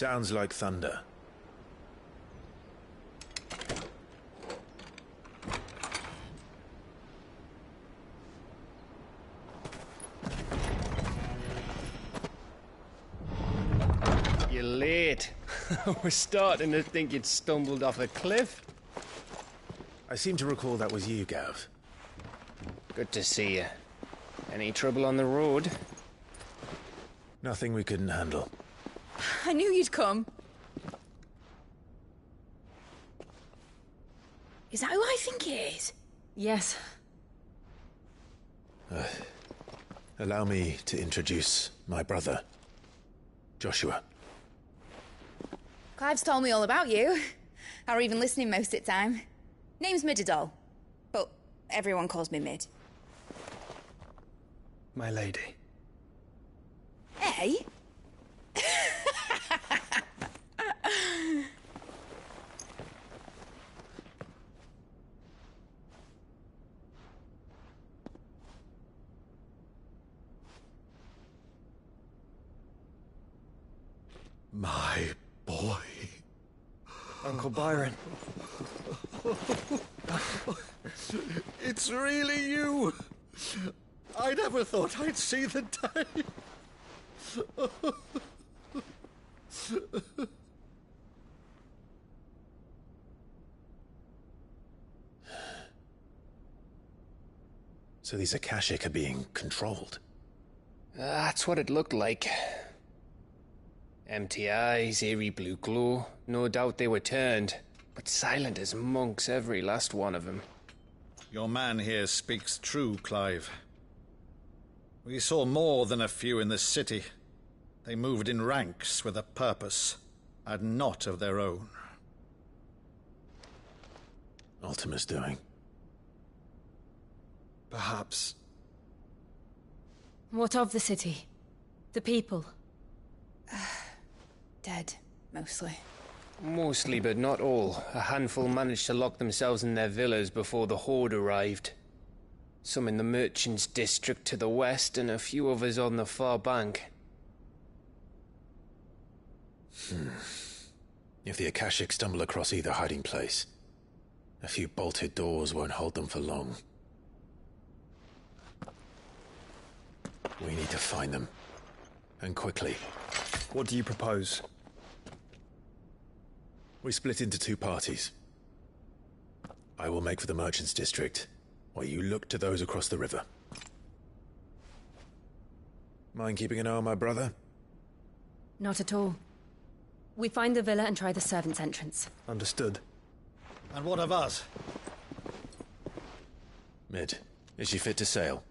Sounds like thunder. You're late. We're starting to think you'd stumbled off a cliff. I seem to recall that was you, Gav. Good to see you. Any trouble on the road? Nothing we couldn't handle. I knew you'd come. Is that who I think it is? Yes. Allow me to introduce my brother, Joshua. Clive's told me all about you. Or even listening most of the time. Name's Midadol, but everyone calls me Mid. My lady. Hey? My boy. Uncle Byron. It's really you. I never thought I'd see the day. So these Akashic are being controlled? That's what it looked like. Empty eyes, eerie blue glow. No doubt they were turned, but silent as monks, every last one of them. Your man here speaks true, Clive. We saw more than a few in this city. They moved in ranks with a purpose, and not of their own. Ultima's doing. Perhaps. What of the city? The people? Dead, mostly. Mostly, but not all. A handful managed to lock themselves in their villas before the Horde arrived. Some in the Merchants' District to the west, and a few others on the far bank. If the Akashic stumble across either hiding place, a few bolted doors won't hold them for long. We need to find them. And quickly. What do you propose? We split into two parties. I will make for the Merchants' District, while you look to those across the river. Mind keeping an eye on my brother? Not at all. We find the villa and try the servants' entrance. Understood. And what of us? Mid, is she fit to sail?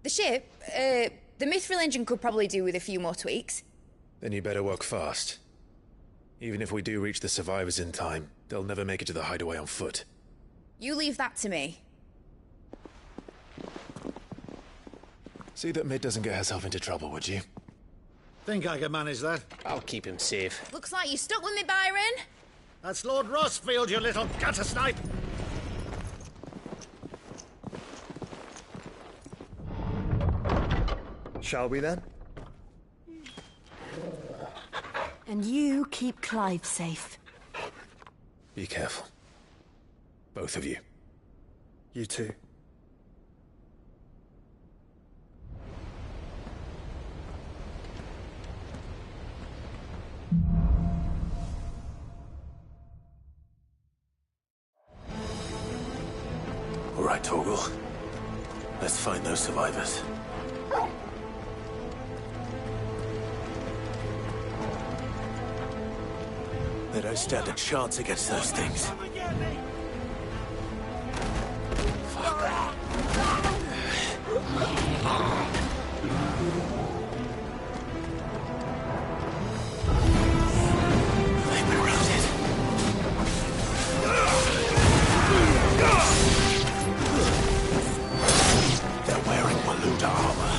The ship, the Mithril engine could probably do with a few more tweaks. Then you better work fast. Even if we do reach the survivors in time, they'll never make it to the hideaway on foot. You leave that to me. See that Mid doesn't get herself into trouble, would you? Think I can manage that? I'll keep him safe. Looks like you stuck with me, Byron. That's Lord Rossfield, you little gutter snipe! Shall we then? And you keep Clive safe. Be careful. Both of you. You too. All right, Torgal. Let's find those survivors. They don't stand a chance against those things. They've been routed. They're wearing Waluda armor.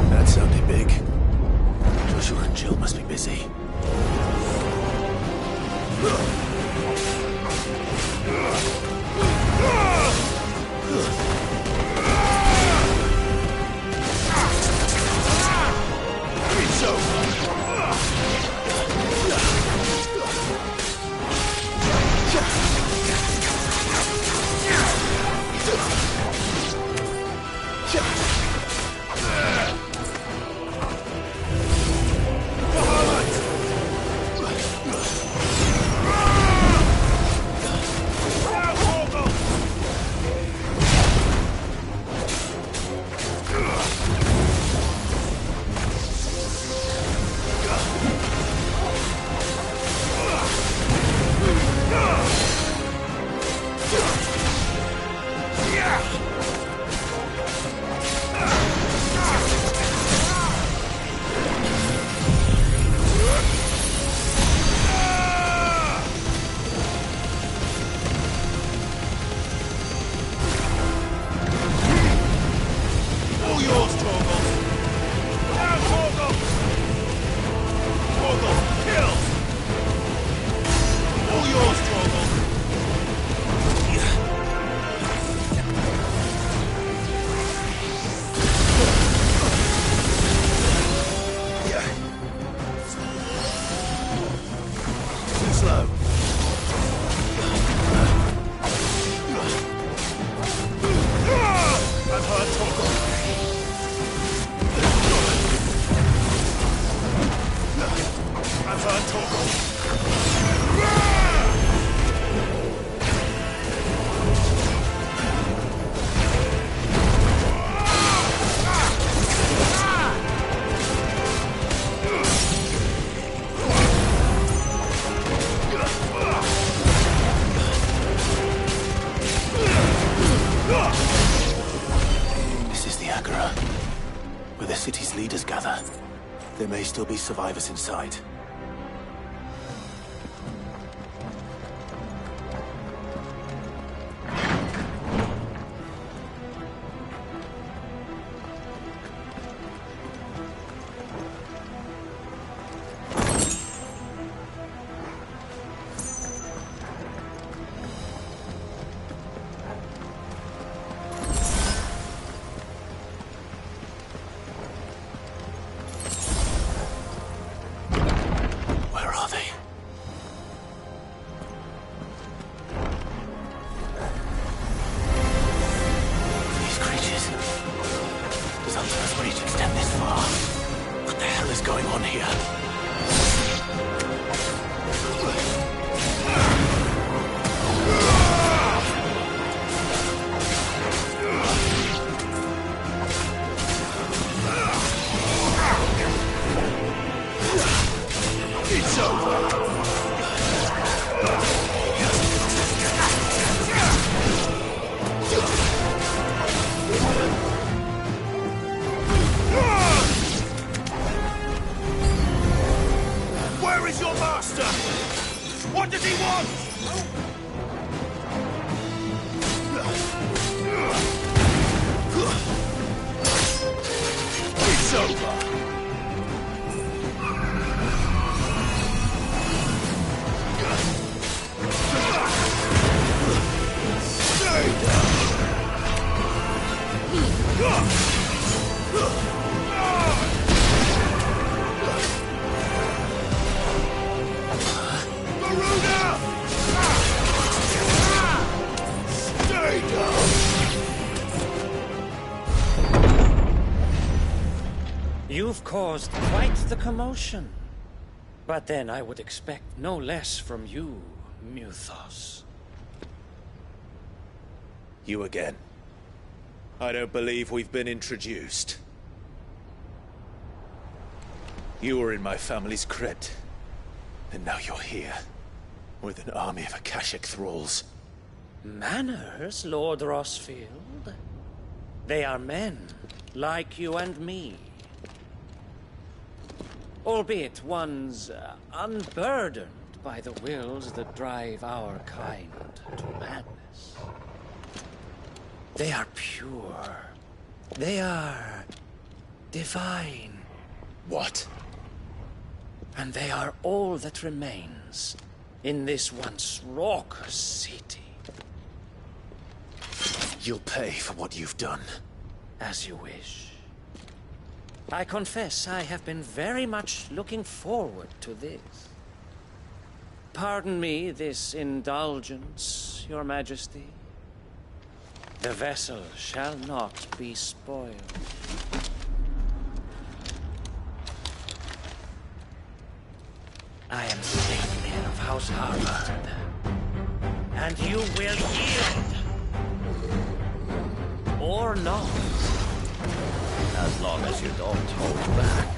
That sounded big. Joshua and Jill must be busy. Where the city's leaders gather. There may still be survivors inside. You've caused quite the commotion. But then I would expect no less from you, Muthos. You again. I don't believe we've been introduced. You were in my family's crypt. And now you're here. With an army of Akashic thralls. Manners, Lord Rossfield? They are men, like you and me. albeit ones unburdened by the wills that drive our kind to madness. They are pure. They are divine. What? And they are all that remains in this once raucous city. You'll pay for what you've done. As you wish. I confess I have been very much looking forward to this. Pardon me this indulgence, Your Majesty. The vessel shall not be spoiled. I am Saintmere of House Harvard, and you will yield. Or not. As long as you don't hold back.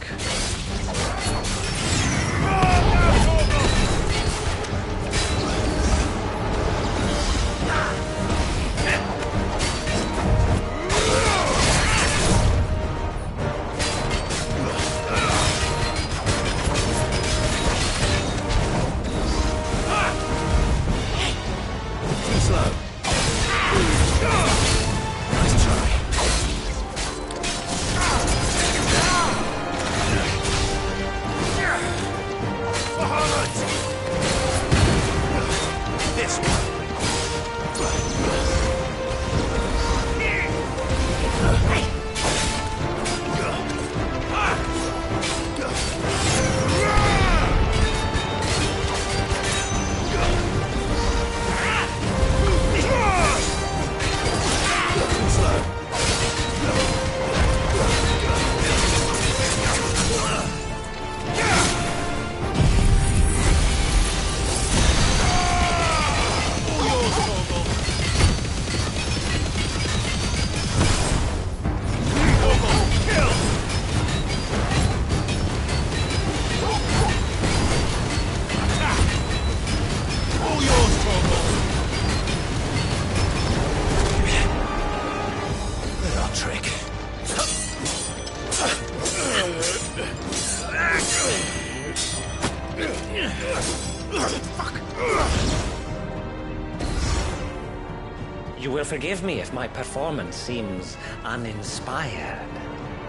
You will forgive me if my performance seems uninspired.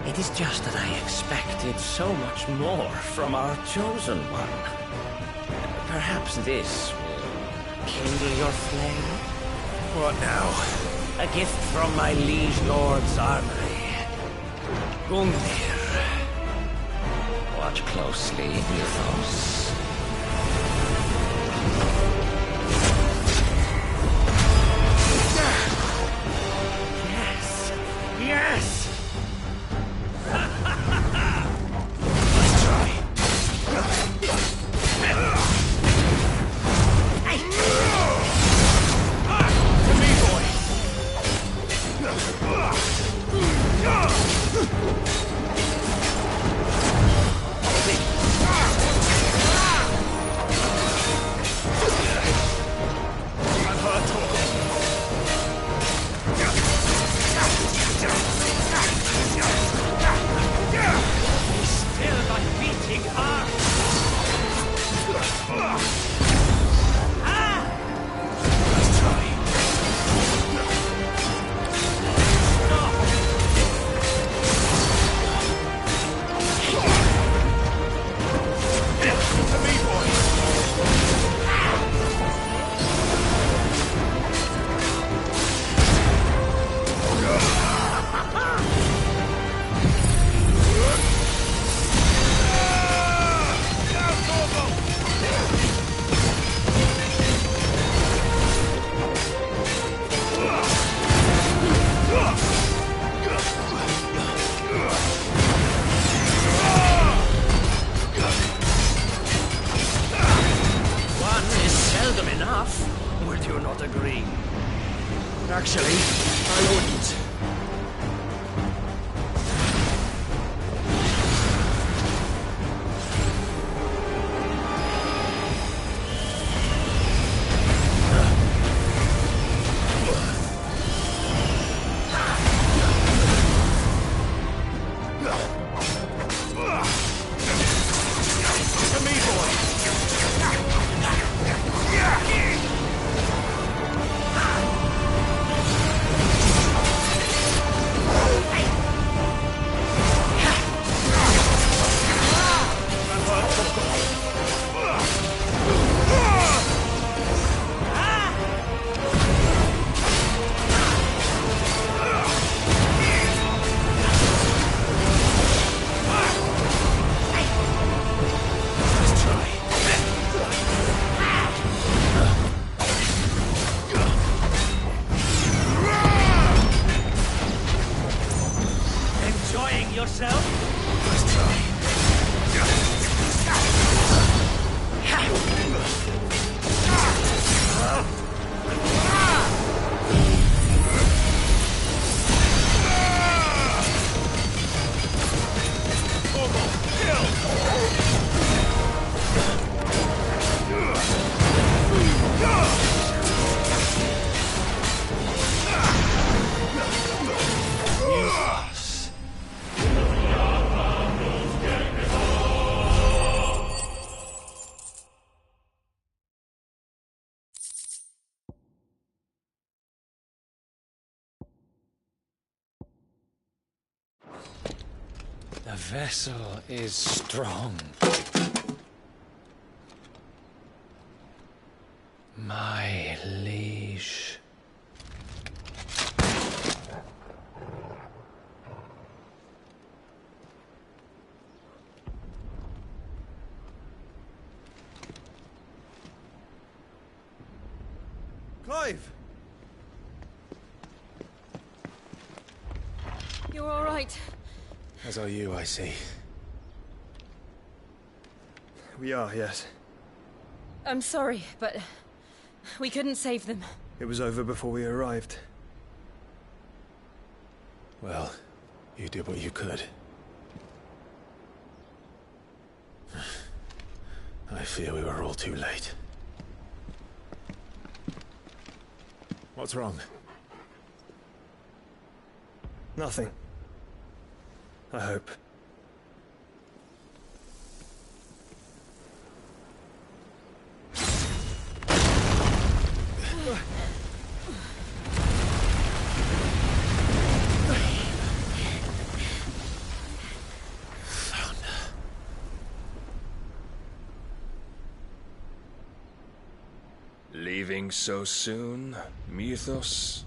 It is just that I expected so much more from our chosen one. Perhaps this will kindle your flame? What now? A gift from my liege lord's armory. Gungnir. Watch closely, Mythos. Yes! Yes! Let's try. To me, boy! I've heard talk. Still my beating heart! Let's try. To me, boy! One is seldom enough. Would you not agree? Actually, I wouldn't. yourself? Let's try. The vessel is strong. My liege. Clive! You're all right. As are you, I see. We are, yes. I'm sorry, but we couldn't save them. It was over before we arrived. Well, you did what you could. I fear we were all too late. What's wrong? Nothing. I hope. Leaving so soon, Mythos?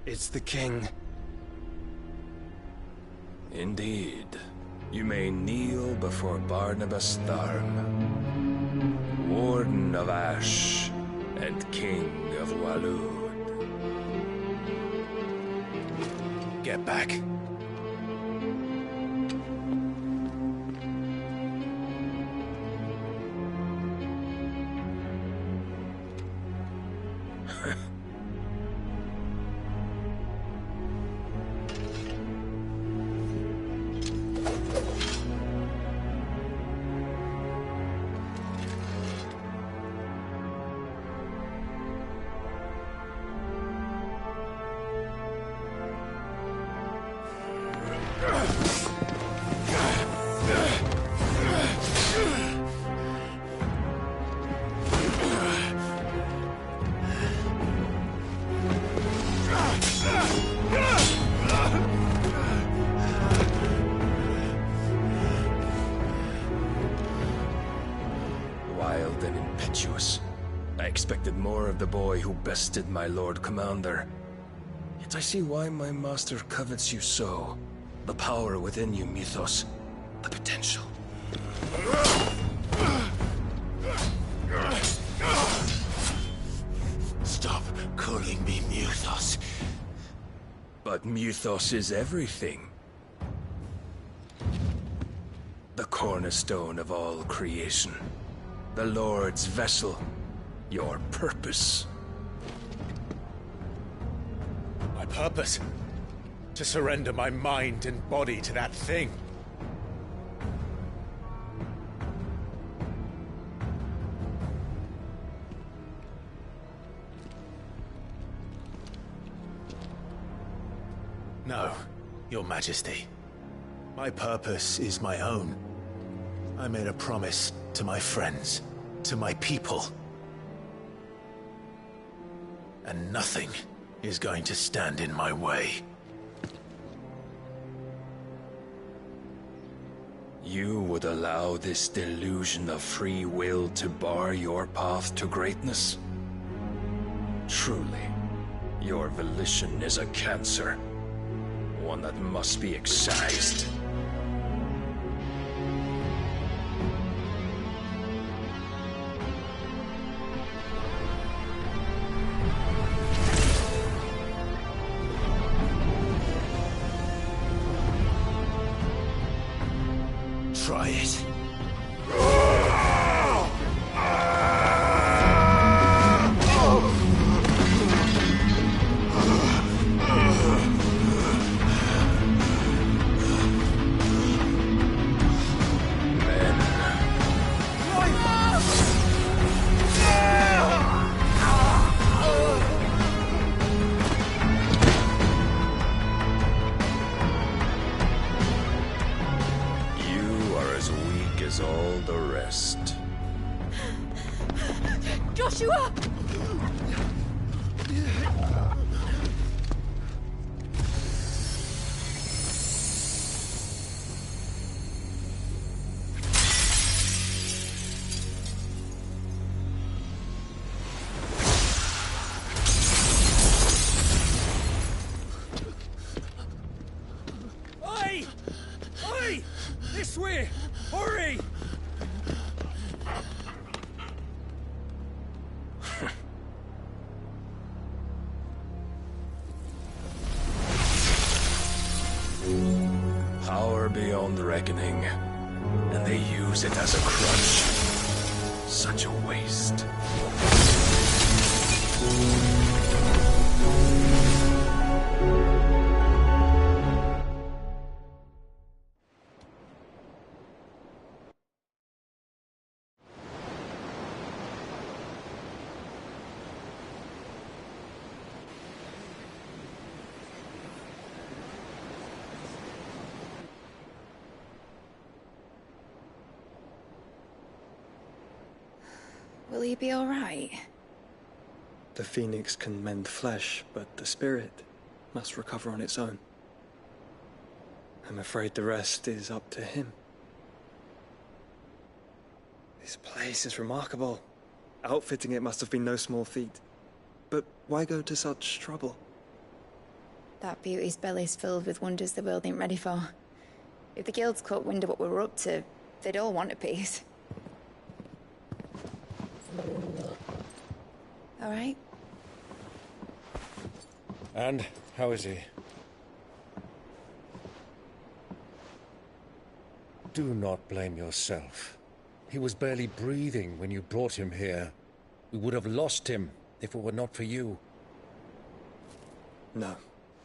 It's the king. Indeed. You may kneel before Barnabas Tharm, Warden of Ash and King of Waloed. Get back. Wild and impetuous. I expected more of the boy who bested my Lord Commander. Yet I see why my master covets you so. The power within you, Mythos. The potential. Stop calling me Mythos. But Mythos is everything. The cornerstone of all creation. The Lord's vessel. Your purpose. My purpose? To surrender my mind and body to that thing. No, Your Majesty. My purpose is my own. I made a promise to my friends, to my people. And nothing is going to stand in my way. You would allow this delusion of free will to bar your path to greatness? Truly, your volition is a cancer. One that must be excised. Try it. All the rest. Joshua! Oi! Oi! This way! Hurry! Power beyond reckoning, and they use it as a crutch. Such a waste. Will he be all right? The phoenix can mend flesh, but the spirit must recover on its own. I'm afraid the rest is up to him. This place is remarkable. Outfitting it must have been no small feat. But why go to such trouble? That beauty's belly's filled with wonders the world ain't ready for. If the guilds caught wind of what we were up to, they'd all want a piece. All right? And how is he? Do not blame yourself. He was barely breathing when you brought him here. We would have lost him if it were not for you. No.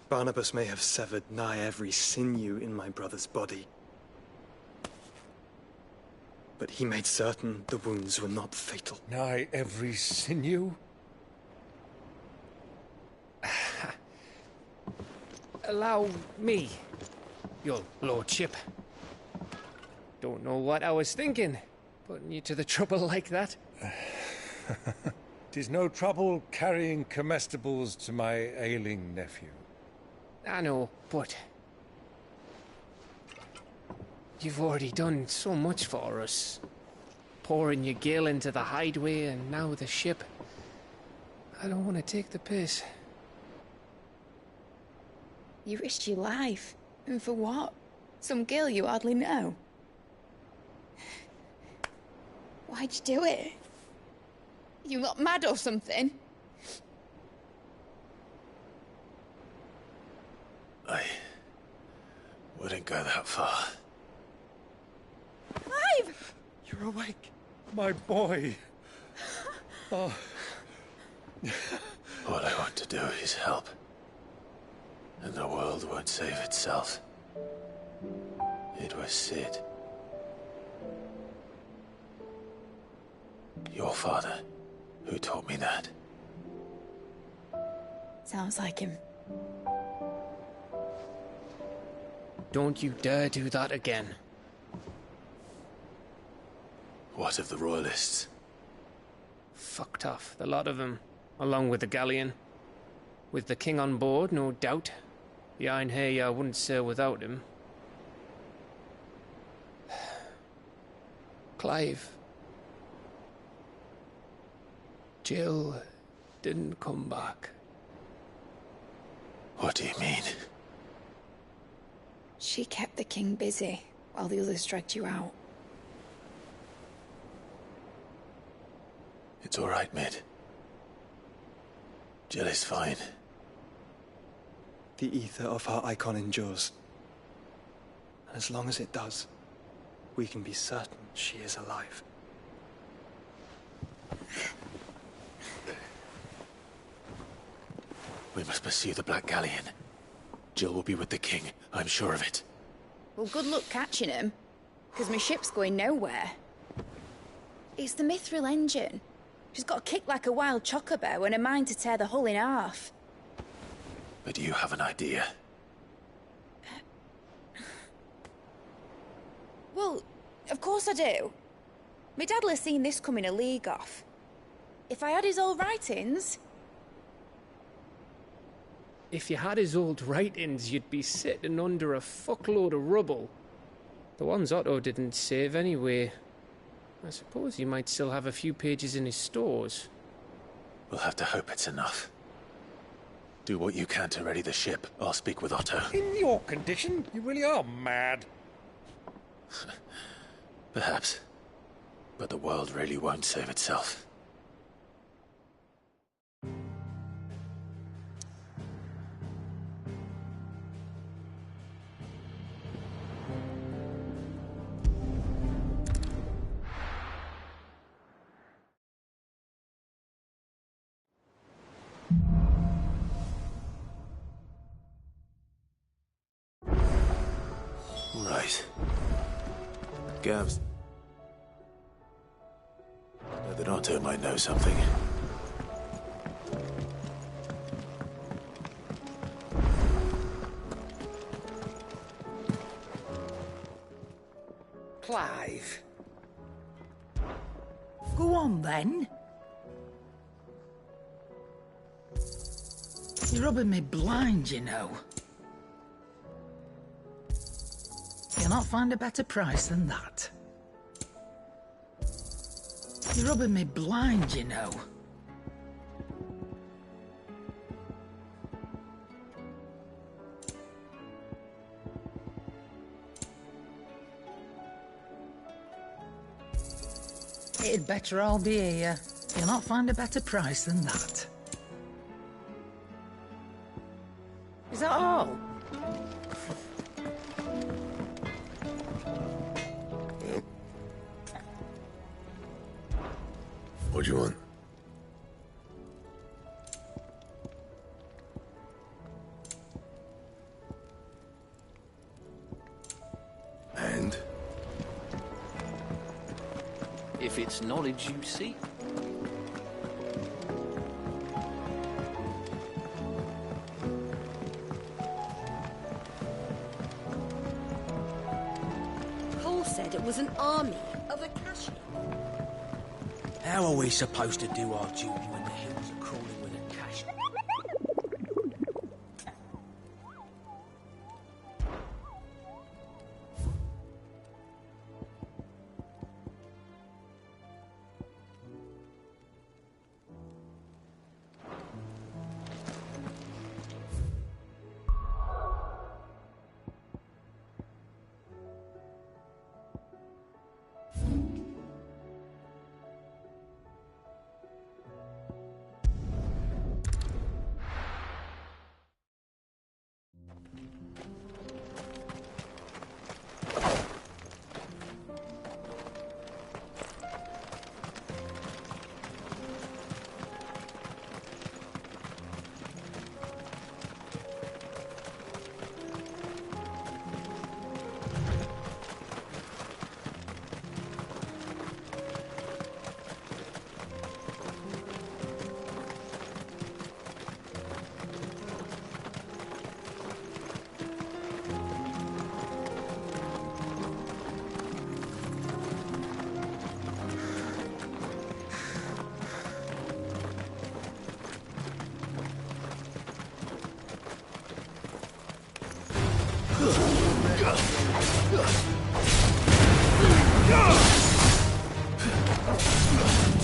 Barnabas may have severed nigh every sinew in my brother's body. But he made certain the wounds were not fatal. Nigh every sinew? Allow me, your lordship. Don't know what I was thinking, putting you to the trouble like that. 'Tis no trouble carrying comestibles to my ailing nephew. I know, but you've already done so much for us. Pouring your gil into the hideaway and now the ship. I don't want to take the piss. You risked your life. And for what? Some girl you hardly know. Why'd you do it? You got mad or something? I wouldn't go that far. Clive! You're awake, my boy. Oh. All I want to do is help. And the world won't save itself. It was Sid. Your father, who taught me that. Sounds like him. Don't you dare do that again. What of the Royalists? Fucked off, the lot of them, along with the galleon. With the king on board, no doubt. Behind here, I wouldn't sail without him. Clive. Jill didn't come back. What do you mean? She kept the king busy while the others dragged you out. It's all right, Mid. Jill is fine. The ether of her icon endures. And as long as it does, we can be certain she is alive. We must pursue the Black Galleon. Jill will be with the king, I'm sure of it. Well, good luck catching him, because my ship's going nowhere. It's the Mithril engine. She's got a kick like a wild chocobo and a mind to tear the hull in half. But you have an idea. Well, of course I do. My dad'll have seen this coming a league off. If I had his old writings... If you had his old writings, you'd be sitting under a fuckload of rubble. The ones Otto didn't save anyway. I suppose he might still have a few pages in his stores. We'll have to hope it's enough. Do what you can to ready the ship. I'll speak with Otto. In your condition, you really are mad. Perhaps. But the world really won't save itself. Right. Gavs. I know that Otto might know something. Clive. Go on, then. You're rubbing me blind, you know. You'll not find a better price than that. You're rubbing me blind, you know. It'd better all be here. You'll not find a better price than that. Is that all? What do you want? And? If it's knowledge you seek. Cole said it was an army of Akashi. How are we supposed to do our duty when the hills are crawling with a cash?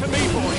To me, boy!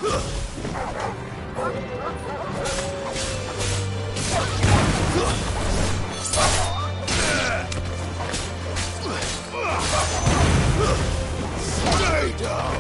Stay down!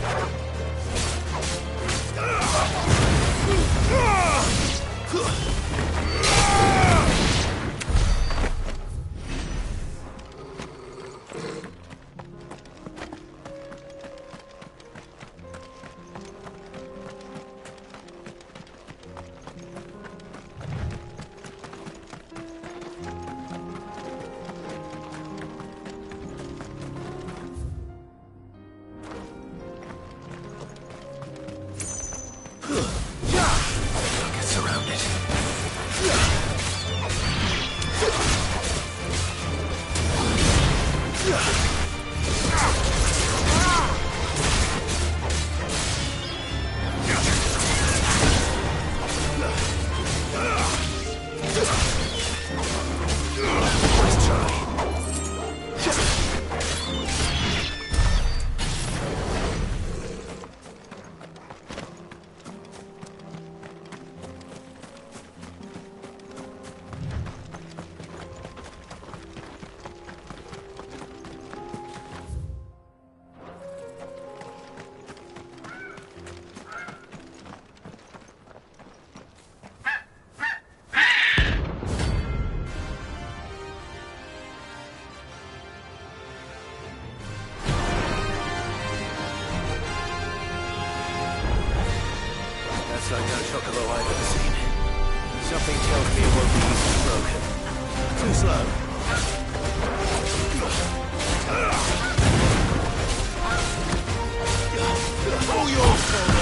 Like no chocolate I've ever seen. Something tells me it won't be easily broken. Too slow. All your fault.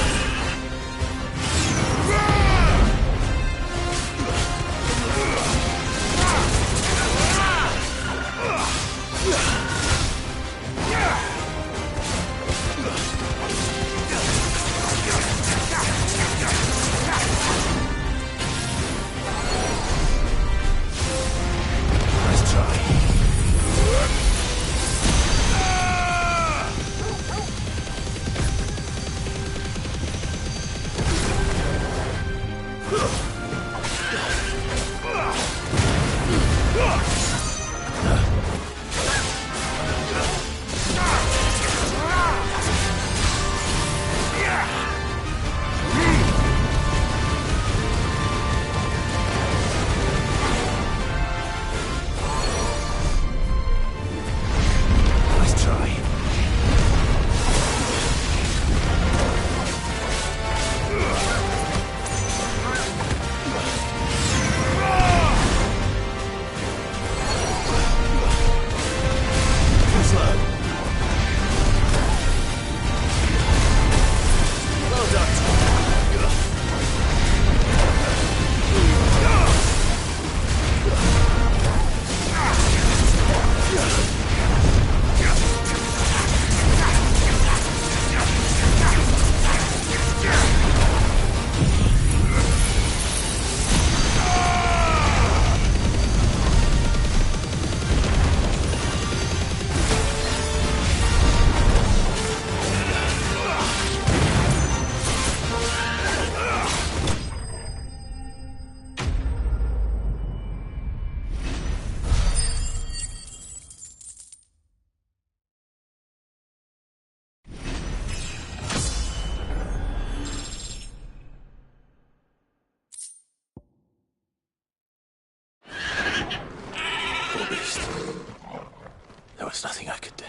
There was nothing I could do.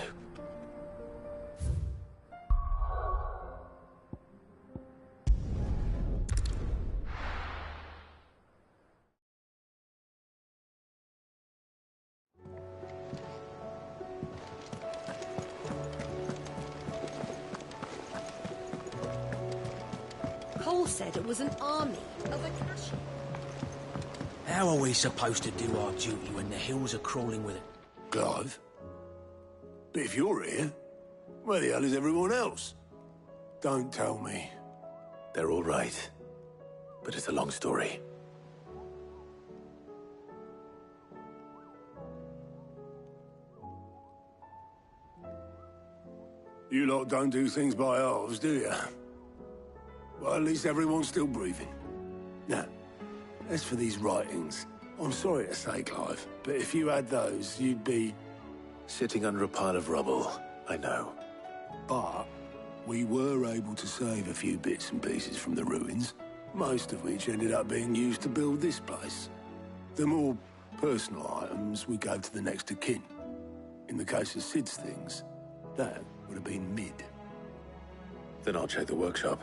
Cole said it was an army of Akashi. How are we supposed to do our duty when the hills are crawling with it? Clive? But if you're here, where the hell is everyone else? Don't tell me. They're all right. But it's a long story. You lot don't do things by halves, do you? Well, at least everyone's still breathing. Now, as for these writings, I'm sorry to say, Clive, but if you had those, you'd be... Sitting under a pile of rubble, I know. But we were able to save a few bits and pieces from the ruins, most of which ended up being used to build this place. The more personal items we gave to the next of kin. In the case of Sid's things, that would have been mid. Then I'll check the workshop.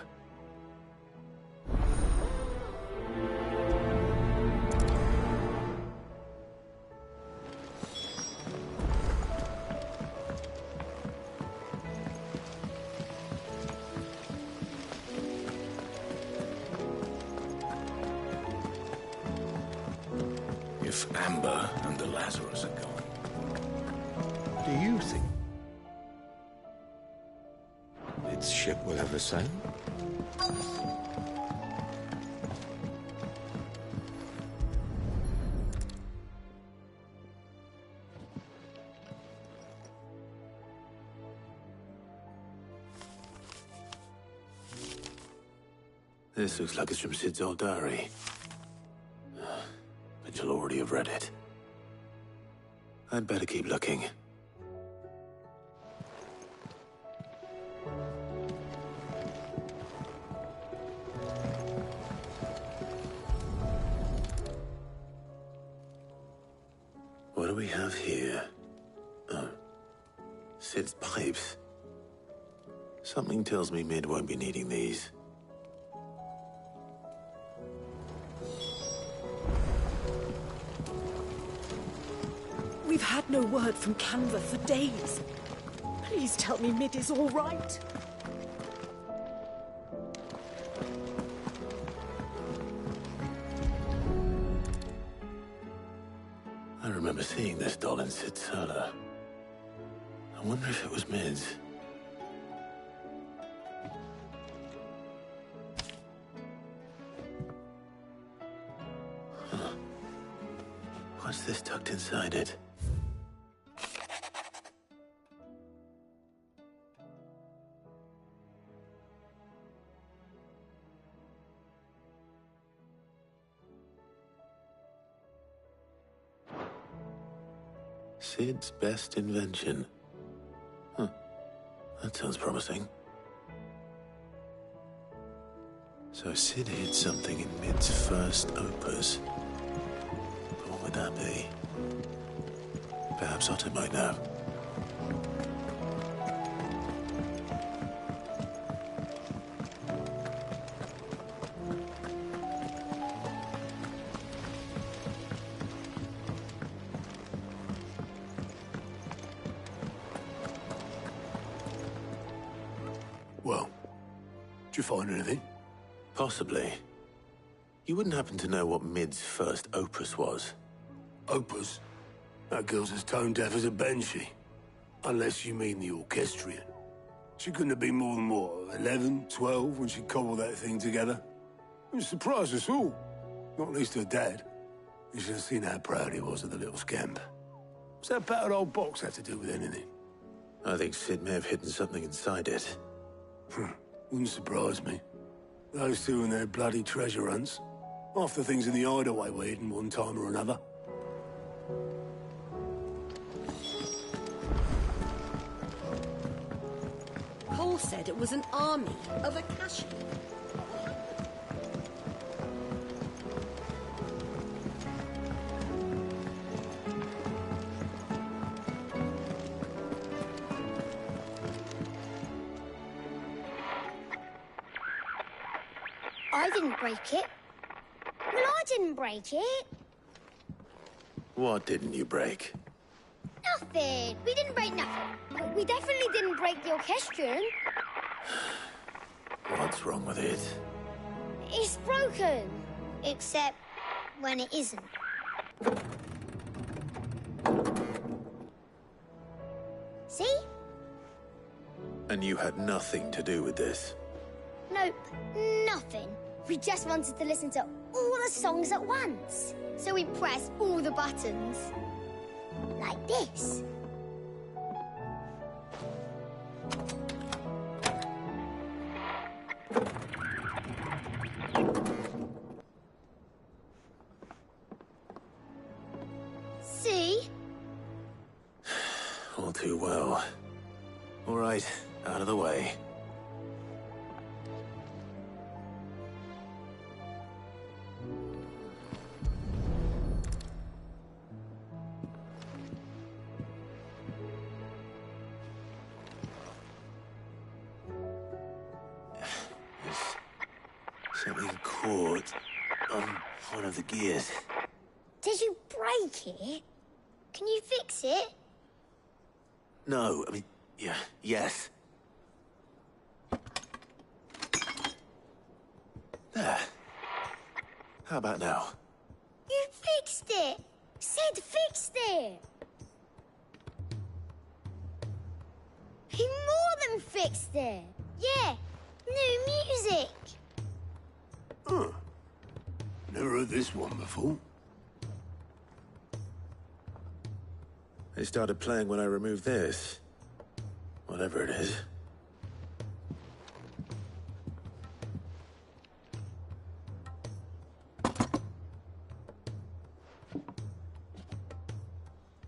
If Amber and the Lazarus are gone, do you think its ship will ever sail? This looks like it's from Sid's old diary. But you'll already have read it. I'd better keep looking. What do we have here? Oh. Sid's pipes. Something tells me Mid won't be needing these. We've had no word from Kanver for days. Please tell me Mid is all right. I remember seeing this doll in Sid's cellar. I wonder if it was Mid's. Huh. What's this tucked inside it? Sid's best invention. Huh. That sounds promising. So Sid hid something in Mid's first opus. But what would that be? Perhaps Otto might know. Well, did you find anything? Possibly. You wouldn't happen to know what Mid's first opus was? Opus? That girl's as tone deaf as a banshee. Unless you mean the orchestrion. She couldn't have been more than, what, 11, 12 when she cobbled that thing together? It surprised us all. Not least her dad. You should have seen how proud he was of the little scamp. What's that battered old box have to do with anything? I think Sid may have hidden something inside it. Wouldn't surprise me. Those two and their bloody treasure hunts. Half the things in the hideaway were hidden one time or another. Cole said it was an army of Akashi. I didn't break it. Well, I didn't break it. What didn't you break? Nothing. We didn't break nothing. But we definitely didn't break the orchestrion. What's wrong with it? It's broken. Except when it isn't. See? And you had nothing to do with this? Nope, nothing. We just wanted to listen to all the songs at once. So we pressed all the buttons. Like this. Right, out of the way. Something caught on one of the gears. Did you break it? Can you fix it? No, I mean, yeah, yes. There. How about now? You fixed it! Sid fixed it! He more than fixed it! Yeah, new music! Huh. Never heard this one before. They started playing when I removed this. Whatever it is.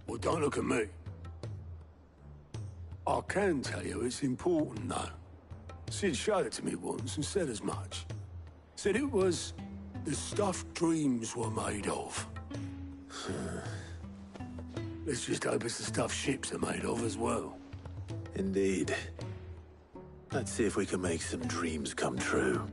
Well, don't look at me. I can tell you it's important, though. Sid showed it to me once and said as much. Said it was the stuff dreams were made of. Let's just hope it's the stuff ships are made of as well. Indeed. Let's see if we can make some dreams come true.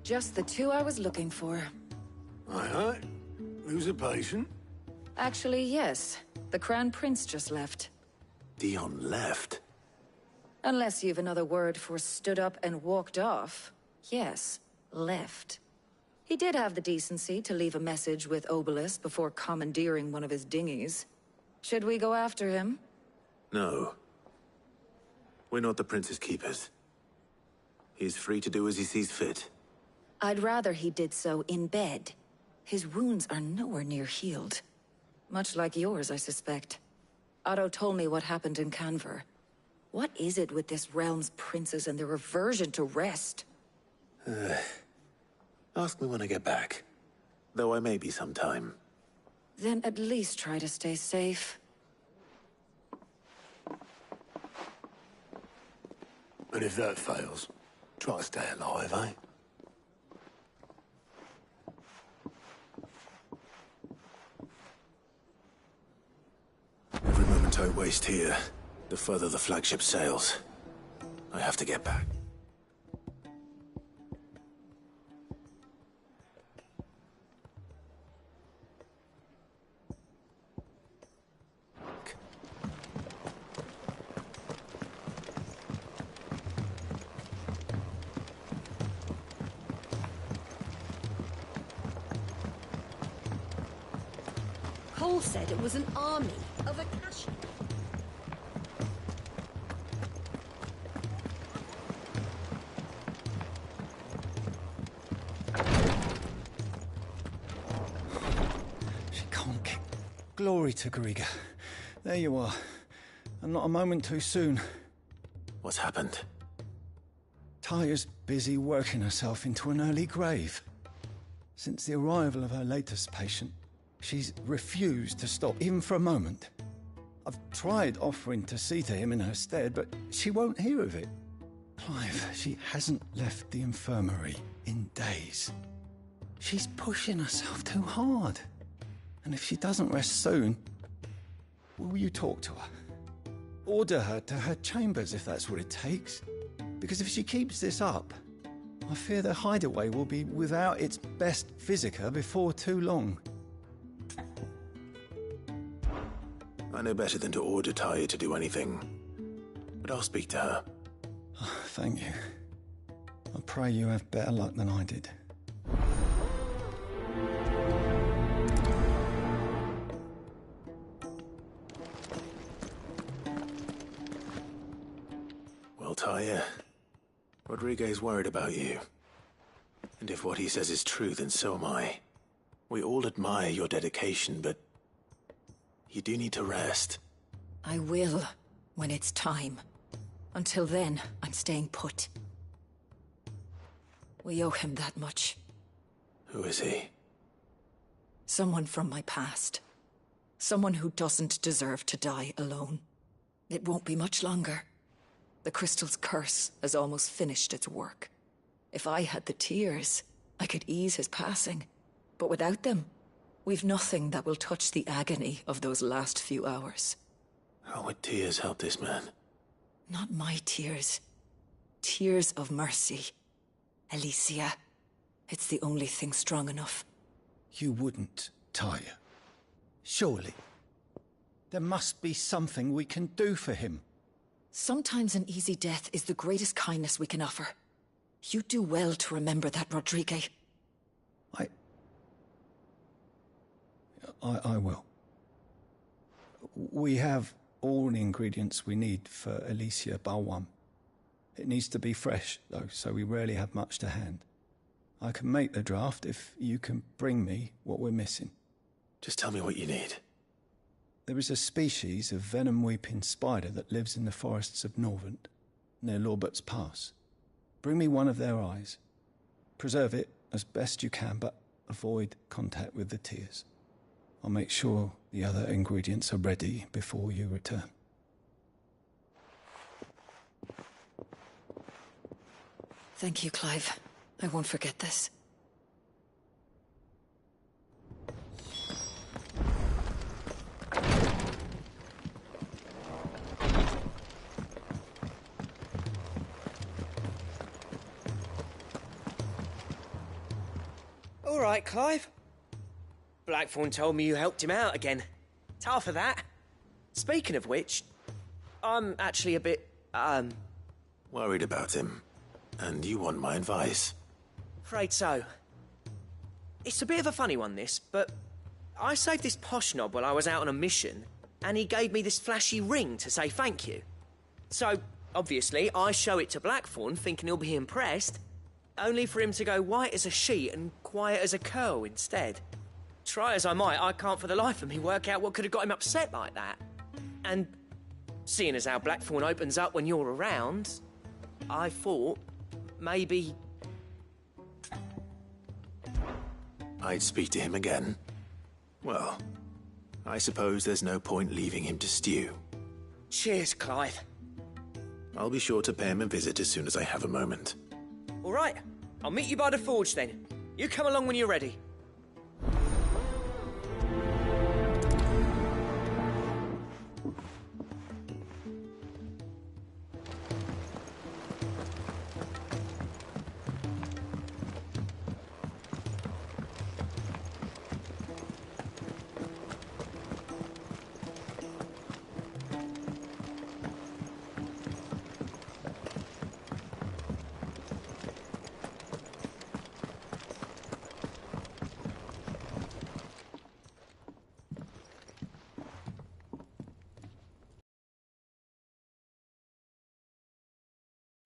Just the two I was looking for. Aye. Who's a patient? Actually, yes. The Crown Prince just left. Dion left? Unless you've another word for stood up and walked off. Yes, left. He did have the decency to leave a message with Obelisk before commandeering one of his dinghies. Should we go after him? No. We're not the Prince's keepers. He's free to do as he sees fit. I'd rather he did so in bed. His wounds are nowhere near healed. Much like yours, I suspect. Otto told me what happened in Kanver. What is it with this realm's princes and their aversion to rest? Ask me when I get back. Though I may be sometime. Then at least try to stay safe. And if that fails, try to stay alive, eh? Every moment I waste here, the further the flagship sails. I have to get back. Cole said it was an army of Akashi. She can't get... Glory to Griga. There you are. And not a moment too soon. What's happened? Taya's busy working herself into an early grave. Since the arrival of her latest patient, she's refused to stop, even for a moment. I've tried offering to see to him in her stead, but she won't hear of it. Clive, she hasn't left the infirmary in days. She's pushing herself too hard. And if she doesn't rest soon, will you talk to her? Order her to her chambers if that's what it takes. Because if she keeps this up, I fear the hideaway will be without its best physica before too long. I know better than to order Taya to do anything. But I'll speak to her. Oh, thank you. I pray you have better luck than I did. Well, Taya. Rodriguez worried about you. And if what he says is true, then so am I. We all admire your dedication, but you do need to rest. I will, when it's time. Until then, I'm staying put. We owe him that much. Who is he? Someone from my past. Someone who doesn't deserve to die alone. It won't be much longer. The crystal's curse has almost finished its work. If I had the tears, I could ease his passing. But without them, we've nothing that will touch the agony of those last few hours. How would tears help this man? Not my tears. Tears of mercy. Alicia. It's the only thing strong enough. You wouldn't, Taya. Surely. There must be something we can do for him. Sometimes an easy death is the greatest kindness we can offer. You do well to remember that, Rodriguez. I will. We have all the ingredients we need for Alicia Balwam. It needs to be fresh, though, so we rarely have much to hand. I can make the draft if you can bring me what we're missing. Just tell me what you need. There is a species of venom-weeping spider that lives in the forests of Norvent, near Lorbert's Pass. Bring me one of their eyes. Preserve it as best you can, but avoid contact with the tears. I'll make sure the other ingredients are ready before you return. Thank you, Clive. I won't forget this. All right, Clive. Blackthorn told me you helped him out again. Tough for that. Speaking of which, I'm actually a bit, worried about him. And you want my advice? Afraid so. It's a bit of a funny one, this, but I saved this posh knob while I was out on a mission, and he gave me this flashy ring to say thank you. So, obviously, I show it to Blackthorn, thinking he'll be impressed, only for him to go white as a sheet and quiet as a curl instead. Try as I might, I can't for the life of me work out what could have got him upset like that. And seeing as how Blackthorn opens up when you're around, I thought maybe I'd speak to him again. Well, I suppose there's no point leaving him to stew. Cheers, Clive. I'll be sure to pay him a visit as soon as I have a moment. All right, I'll meet you by the forge then. You come along when you're ready.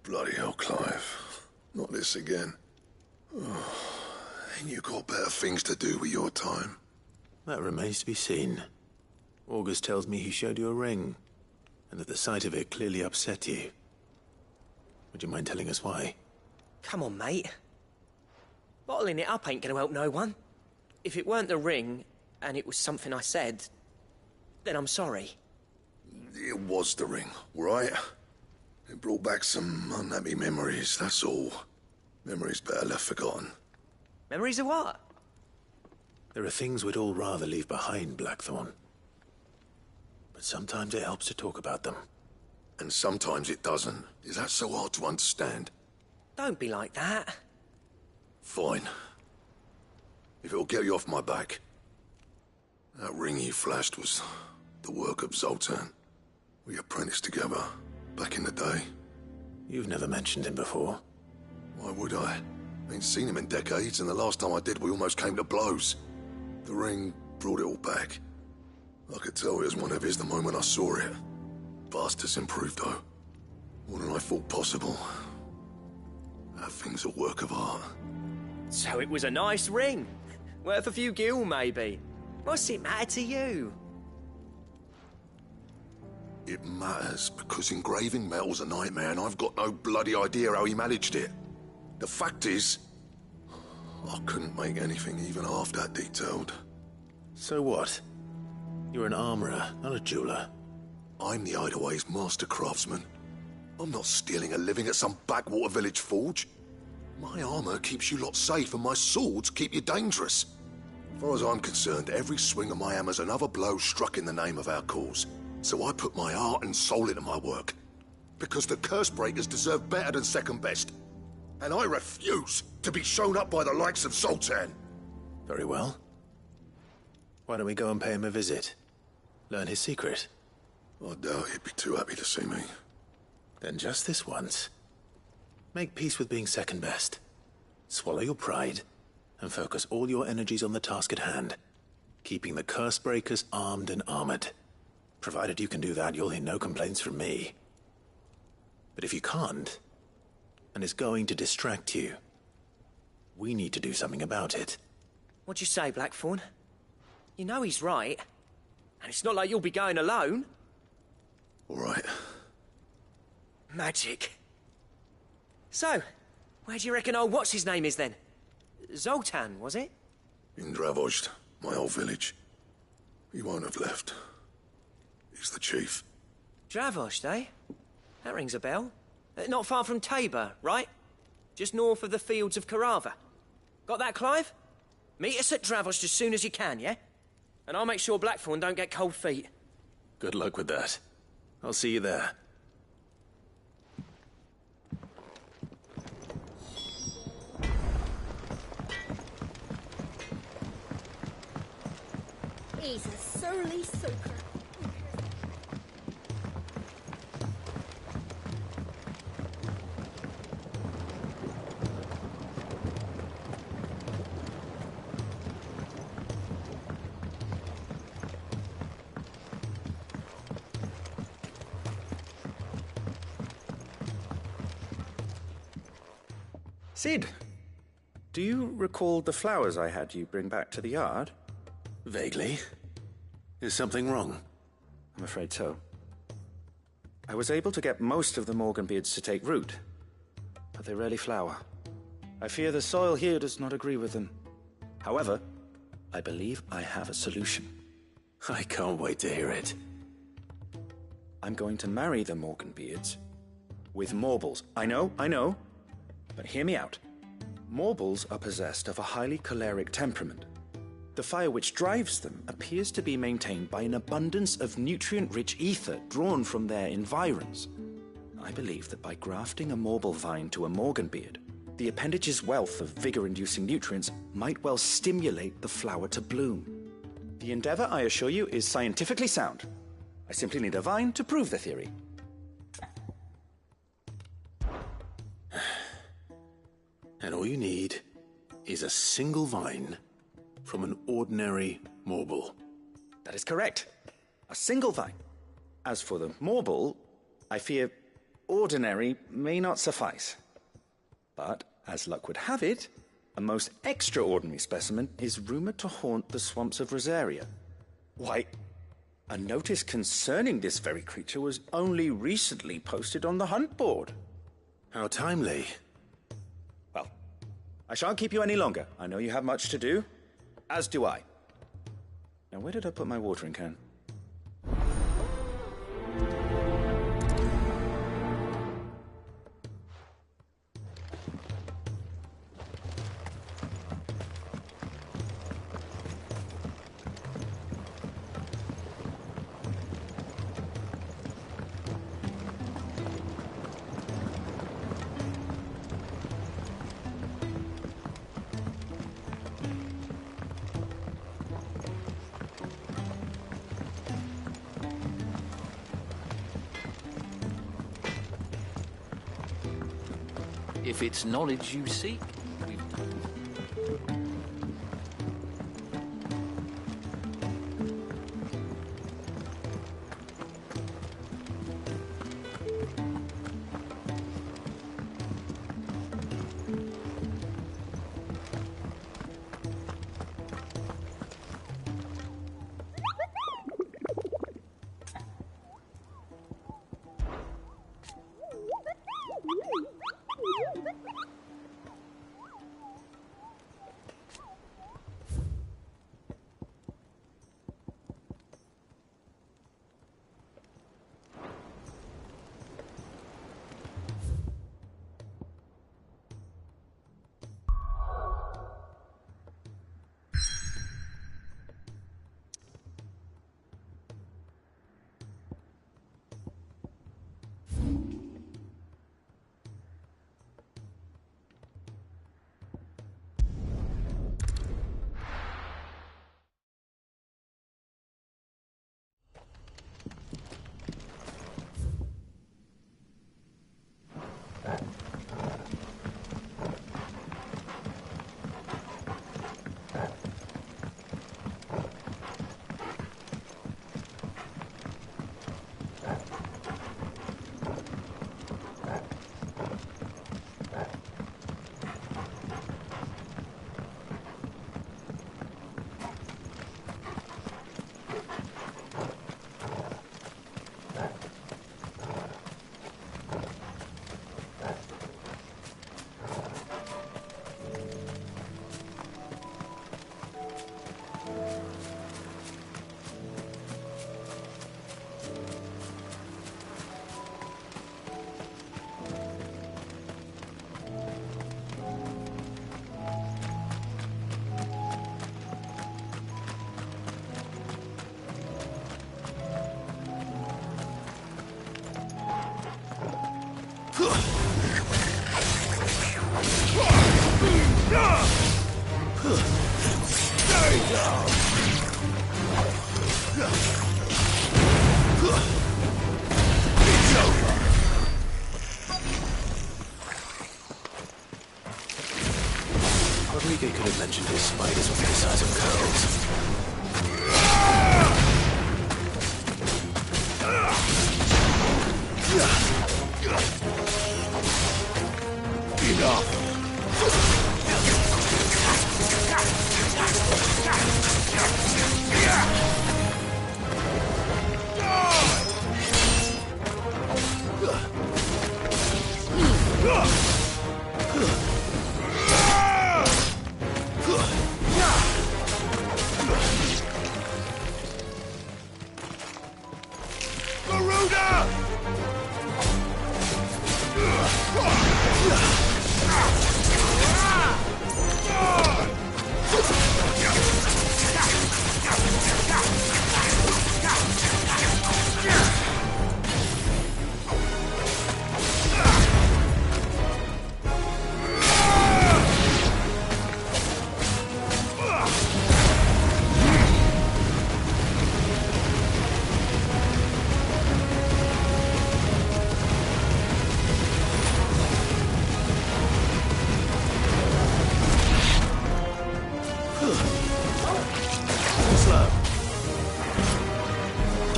Bloody hell, Clive. Not this again. Oh, ain't you got better things to do with your time? That remains to be seen. August tells me he showed you a ring, and that the sight of it clearly upset you. Would you mind telling us why? Come on, mate. Bottling it up ain't gonna help no one. If it weren't the ring, and it was something I said, then I'm sorry. It was the ring, right? It brought back some unhappy memories, that's all. Memories better left forgotten. Memories of what? There are things we'd all rather leave behind, Blackthorn. But sometimes it helps to talk about them. And sometimes it doesn't. Is that so hard to understand? Don't be like that. Fine. If it'll get you off my back. That ring you flashed was the work of Zoltan. We apprenticed together. Back in the day. You've never mentioned him before. Why would I? Ain't seen him in decades, and the last time I did, we almost came to blows. The ring brought it all back. I could tell it was one of his the moment I saw it. Vast has improved, though. More than I thought possible. That thing's a work of art. So it was a nice ring. Worth a few gil, maybe. What's it matter to you? It matters because engraving metal's a nightmare and I've got no bloody idea how he managed it. The fact is, I couldn't make anything even half that detailed. So what? You're an armourer, not a jeweler. I'm the Hideaway's master craftsman. I'm not stealing a living at some backwater village forge. My armour keeps you lot safe and my swords keep you dangerous. As far as I'm concerned, every swing of my hammer's another blow struck in the name of our cause. So I put my heart and soul into my work. Because the curse breakers deserve better than second best. And I refuse to be shown up by the likes of Zoltan. Very well. Why don't we go and pay him a visit? Learn his secret. I doubt he'd be too happy to see me. Then just this once. Make peace with being second best. Swallow your pride, and focus all your energies on the task at hand. Keeping the curse breakers armed and armored. Provided you can do that, you'll hear no complaints from me. But if you can't, and it's going to distract you, we need to do something about it. What'd you say, Blackthorn? You know he's right. And it's not like you'll be going alone. All right. Magic. So, where do you reckon old what's-his-name is then? Zoltan, was it? In Dravozd, my old village. He won't have left. He's the chief. Dravozd, eh? That rings a bell. Not far from Tabor, right? Just north of the fields of Karava. Got that, Clive? Meet us at Dravozd as soon as you can, yeah? And I'll make sure Blackthorn don't get cold feet. Good luck with that. I'll see you there. He's a surly soaker. Sid, do you recall the flowers I had you bring back to the yard? Vaguely. Is something wrong? I'm afraid so. I was able to get most of the Morganbeards to take root, but they rarely flower. I fear the soil here does not agree with them. However, I believe I have a solution. I can't wait to hear it. I'm going to marry the Morganbeards with Morbles. I know, but hear me out. Morbles are possessed of a highly choleric temperament. The fire which drives them appears to be maintained by an abundance of nutrient-rich ether drawn from their environs. I believe that by grafting a Morble vine to a Morganbeard, the appendage's wealth of vigor-inducing nutrients might well stimulate the flower to bloom. The endeavor, I assure you, is scientifically sound. I simply need a vine to prove the theory. And all you need is a single vine from an ordinary Morble. That is correct. A single vine. As for the Morble, I fear ordinary may not suffice. But, as luck would have it, a most extraordinary specimen is rumored to haunt the swamps of Rosaria. Why, a notice concerning this very creature was only recently posted on the hunt board. How timely. Well, I shan't keep you any longer. I know you have much to do, as do I. Now, where did I put my watering can? If it's knowledge you seek, we've... Rodriguez could have mentioned his spiders would be the size of curls. Enough!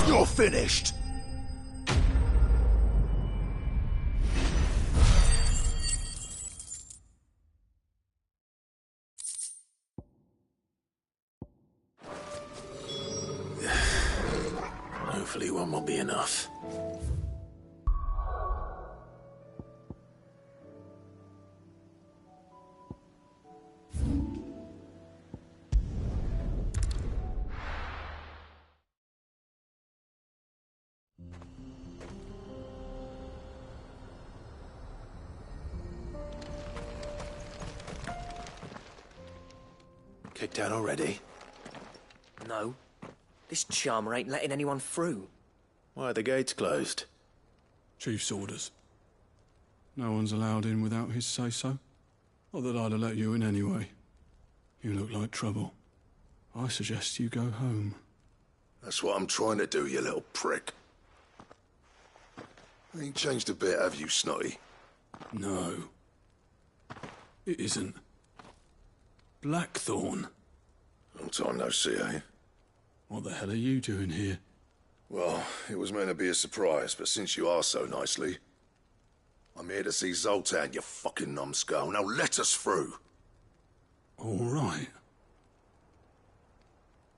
You're finished! Hopefully one will be enough. Kicked out already? No. This charmer ain't letting anyone through. Why are the gates closed? Chief's orders. No one's allowed in without his say-so. Not that I'd have let you in anyway. You look like trouble. I suggest you go home. That's what I'm trying to do, you little prick. Ain't changed a bit, have you, Snotty? No. It isn't. Blackthorn. Long time no see, eh? What the hell are you doing here? Well, it was meant to be a surprise, but since you are so nicely, I'm here to see Zoltan, you fucking numbskull. Now let us through. All right.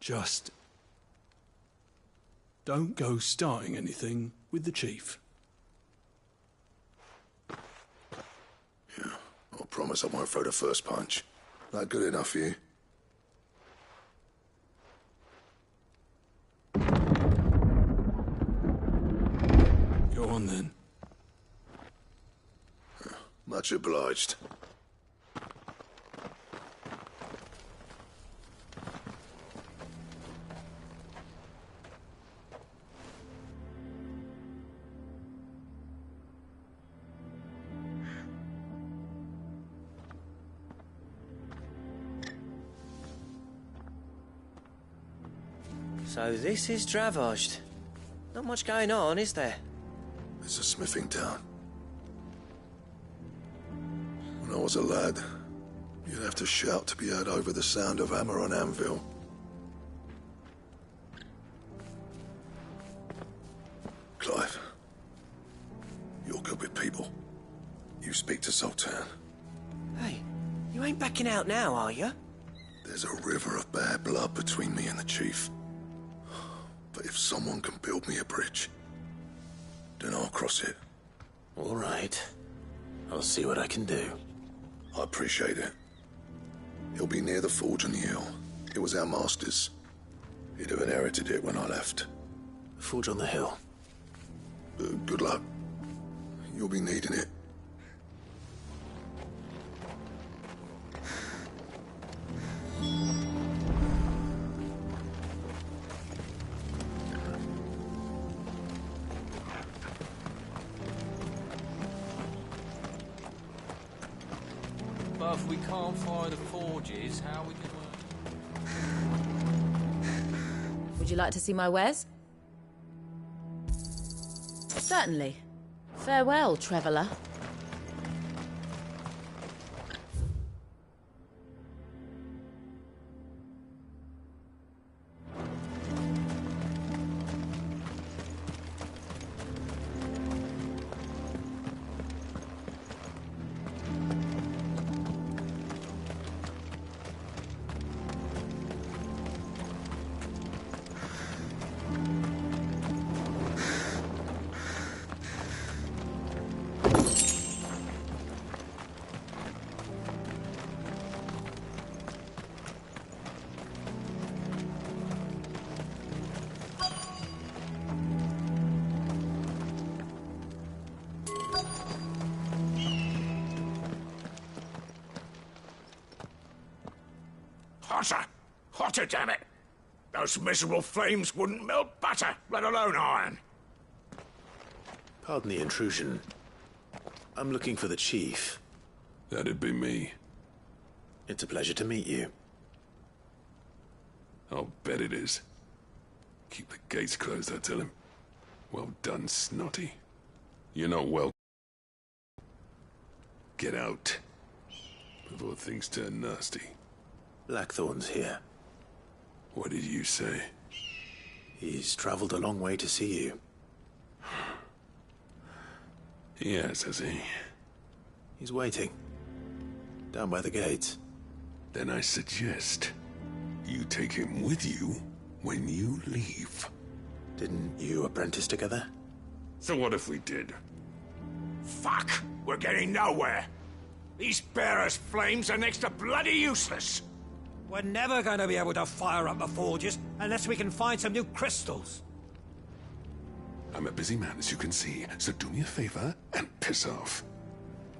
Just don't go starting anything with the chief. Yeah, I promise I won't throw the first punch. That good enough for you? Go on then. Much obliged. So this is Dravosht. Not much going on, is there? It's a smithing town. When I was a lad, you'd have to shout to be heard over the sound of hammer on anvil. Clive, you're good with people. You speak to Zoltan. Hey, you ain't backing out now, are you? There's a river of bad blood between me and the chief. But if someone can build me a bridge, then I'll cross it. All right. I'll see what I can do. I appreciate it. He'll be near the forge on the hill. It was our master's. He'd have inherited it when I left. The forge on the hill? Good luck. You'll be needing it. But if we can't fire the forges, how are we gonna... Would you like to see my wares? Certainly. Farewell, traveller. Hotter! Hotter, damn it! Those miserable flames wouldn't melt butter, let alone iron. Pardon the intrusion. I'm looking for the chief. That'd be me. It's a pleasure to meet you. I'll bet it is. Keep the gates closed, I tell him. Well done, Snotty. You're not welcome. Get out. Before things turn nasty. Blackthorn's here. What did you say? He's traveled a long way to see you. Yes, has he? He's waiting. Down by the gates. Then I suggest you take him with you when you leave. Didn't you apprentice together? So what if we did? Fuck! We're getting nowhere! These bearers' flames are next to bloody useless! We're never going to be able to fire up the forges unless we can find some new crystals. I'm a busy man, as you can see, so do me a favor and piss off.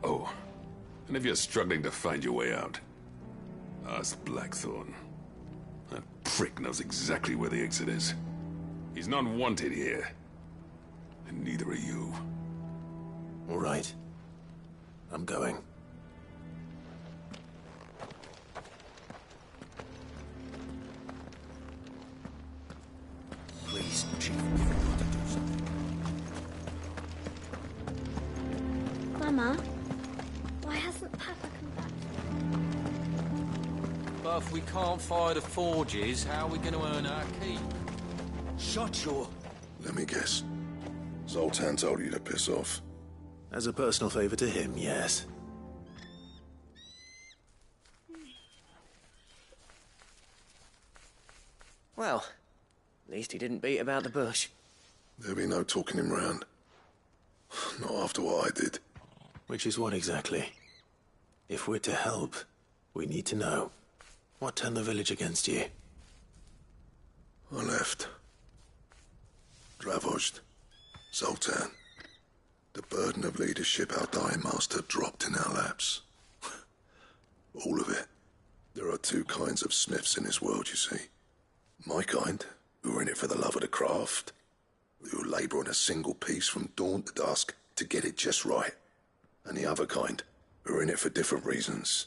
Oh, and if you're struggling to find your way out, ask Blackthorn. That prick knows exactly where the exit is. He's not wanted here. And neither are you. All right. I'm going. Please, Chief, you've got to do something. Mama, why hasn't Papa come back? But if we can't fire the forges, how are we going to earn our keep? Shut your... Let me guess. Zoltan told you to piss off. As a personal favor to him, yes. Well, at least he didn't beat about the bush. There'll be no talking him round. Not after what I did. Which is what exactly? If we're to help, we need to know. What turned the village against you? I left. Dravozd. Zoltan. The burden of leadership our dying master dropped in our laps. All of it. There are two kinds of smiths in this world, you see. My kind, who are in it for the love of the craft, who labour on a single piece from dawn to dusk to get it just right. And the other kind, who are in it for different reasons.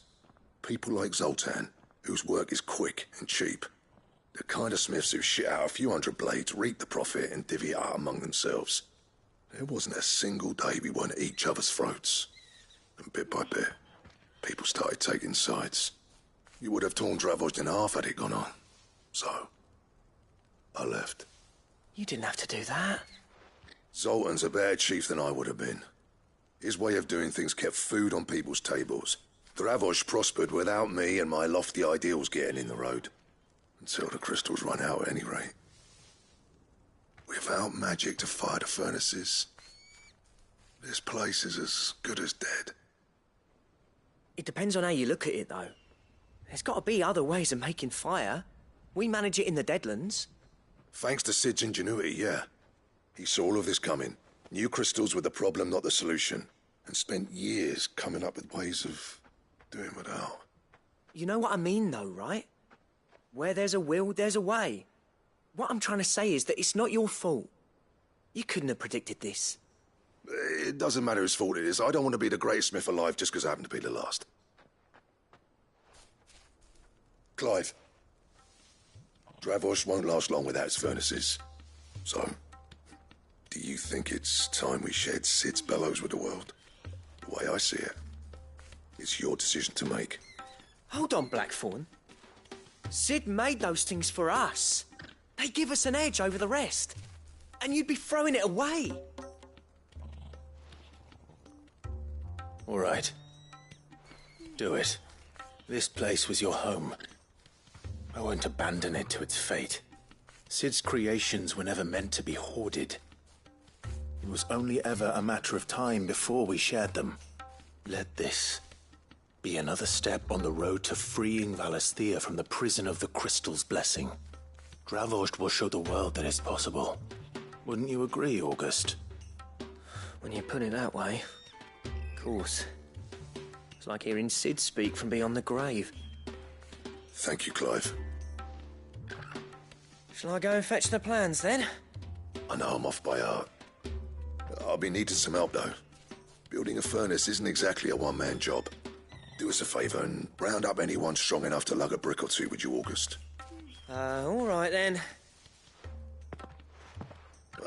People like Zoltan, whose work is quick and cheap. The kind of smiths who shit out a few hundred blades, reap the profit, and divvy it out among themselves. There wasn't a single day we weren't at each other's throats. And bit by bit, people started taking sides. You would have torn Dravozd in half had it gone on. So, I left. You didn't have to do that. Zoltan's a better chief than I would have been. His way of doing things kept food on people's tables. Dravozd prospered without me and my lofty ideals getting in the road. Until the crystals run out at any rate. Without magic to fire the furnaces, this place is as good as dead. It depends on how you look at it, though. There's got to be other ways of making fire. We manage it in the Deadlands. Thanks to Sid's ingenuity, yeah. He saw all of this coming. Knew crystals were the problem, not the solution. And spent years coming up with ways of doing without. You know what I mean, though, right? Where there's a will, there's a way. What I'm trying to say is that it's not your fault. You couldn't have predicted this. It doesn't matter whose fault it is. I don't want to be the greatest smith alive just because I happen to be the last. Dravos won't last long without its furnaces. So, do you think it's time we shared Sid's bellows with the world? The way I see it, it's your decision to make. Hold on, Blackthorn. Sid made those things for us. They give us an edge over the rest. And you'd be throwing it away. All right. Do it. This place was your home. I won't abandon it to its fate. Sid's creations were never meant to be hoarded. It was only ever a matter of time before we shared them. Let this be another step on the road to freeing Valisthea from the prison of the Crystal's blessing. Dravos will show the world that it's possible. Wouldn't you agree, August? When you put it that way, of course. It's like hearing Sid speak from beyond the grave. Thank you, Clive. Shall I go and fetch the plans, then? I know I'm off by heart. I'll be needing some help, though. Building a furnace isn't exactly a one-man job. Do us a favour and round up anyone strong enough to lug a brick or two with you, August. All right, then.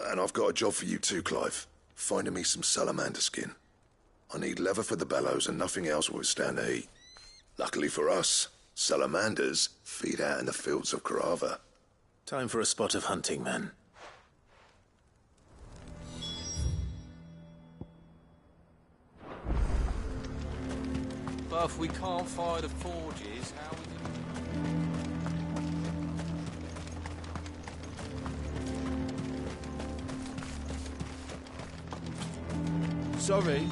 And I've got a job for you too, Clive. Finding me some salamander skin. I need leather for the bellows and nothing else will withstand the heat. Luckily for us, salamanders feed out in the fields of Carava. Time for a spot of hunting, then. But if we can't fire the forges, how we can... Sorry,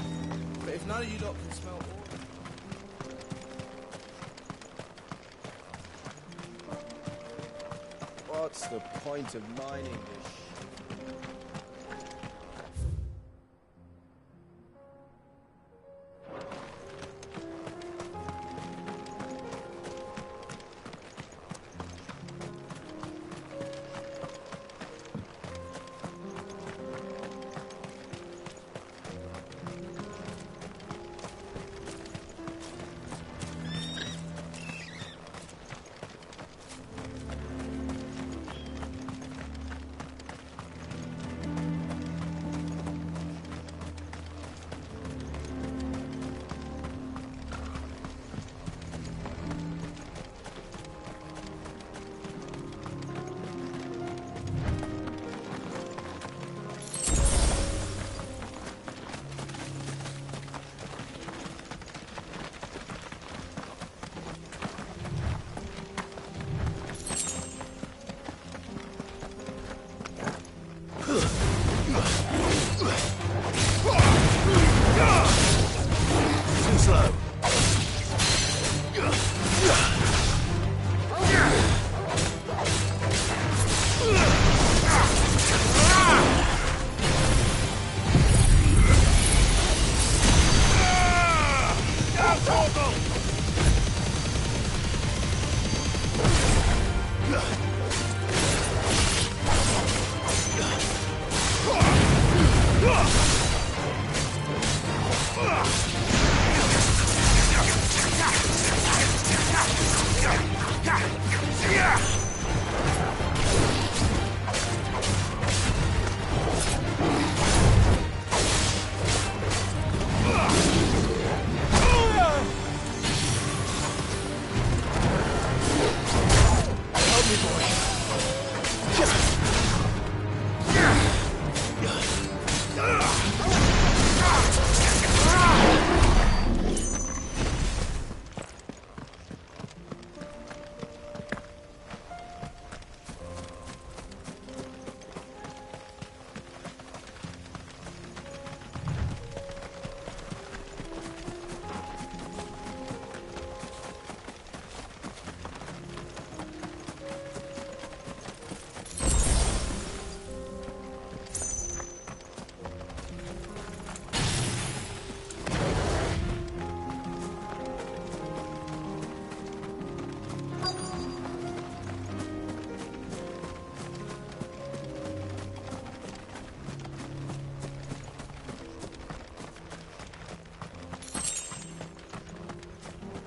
but if none of you lot can smell oil... What's the point of mining this?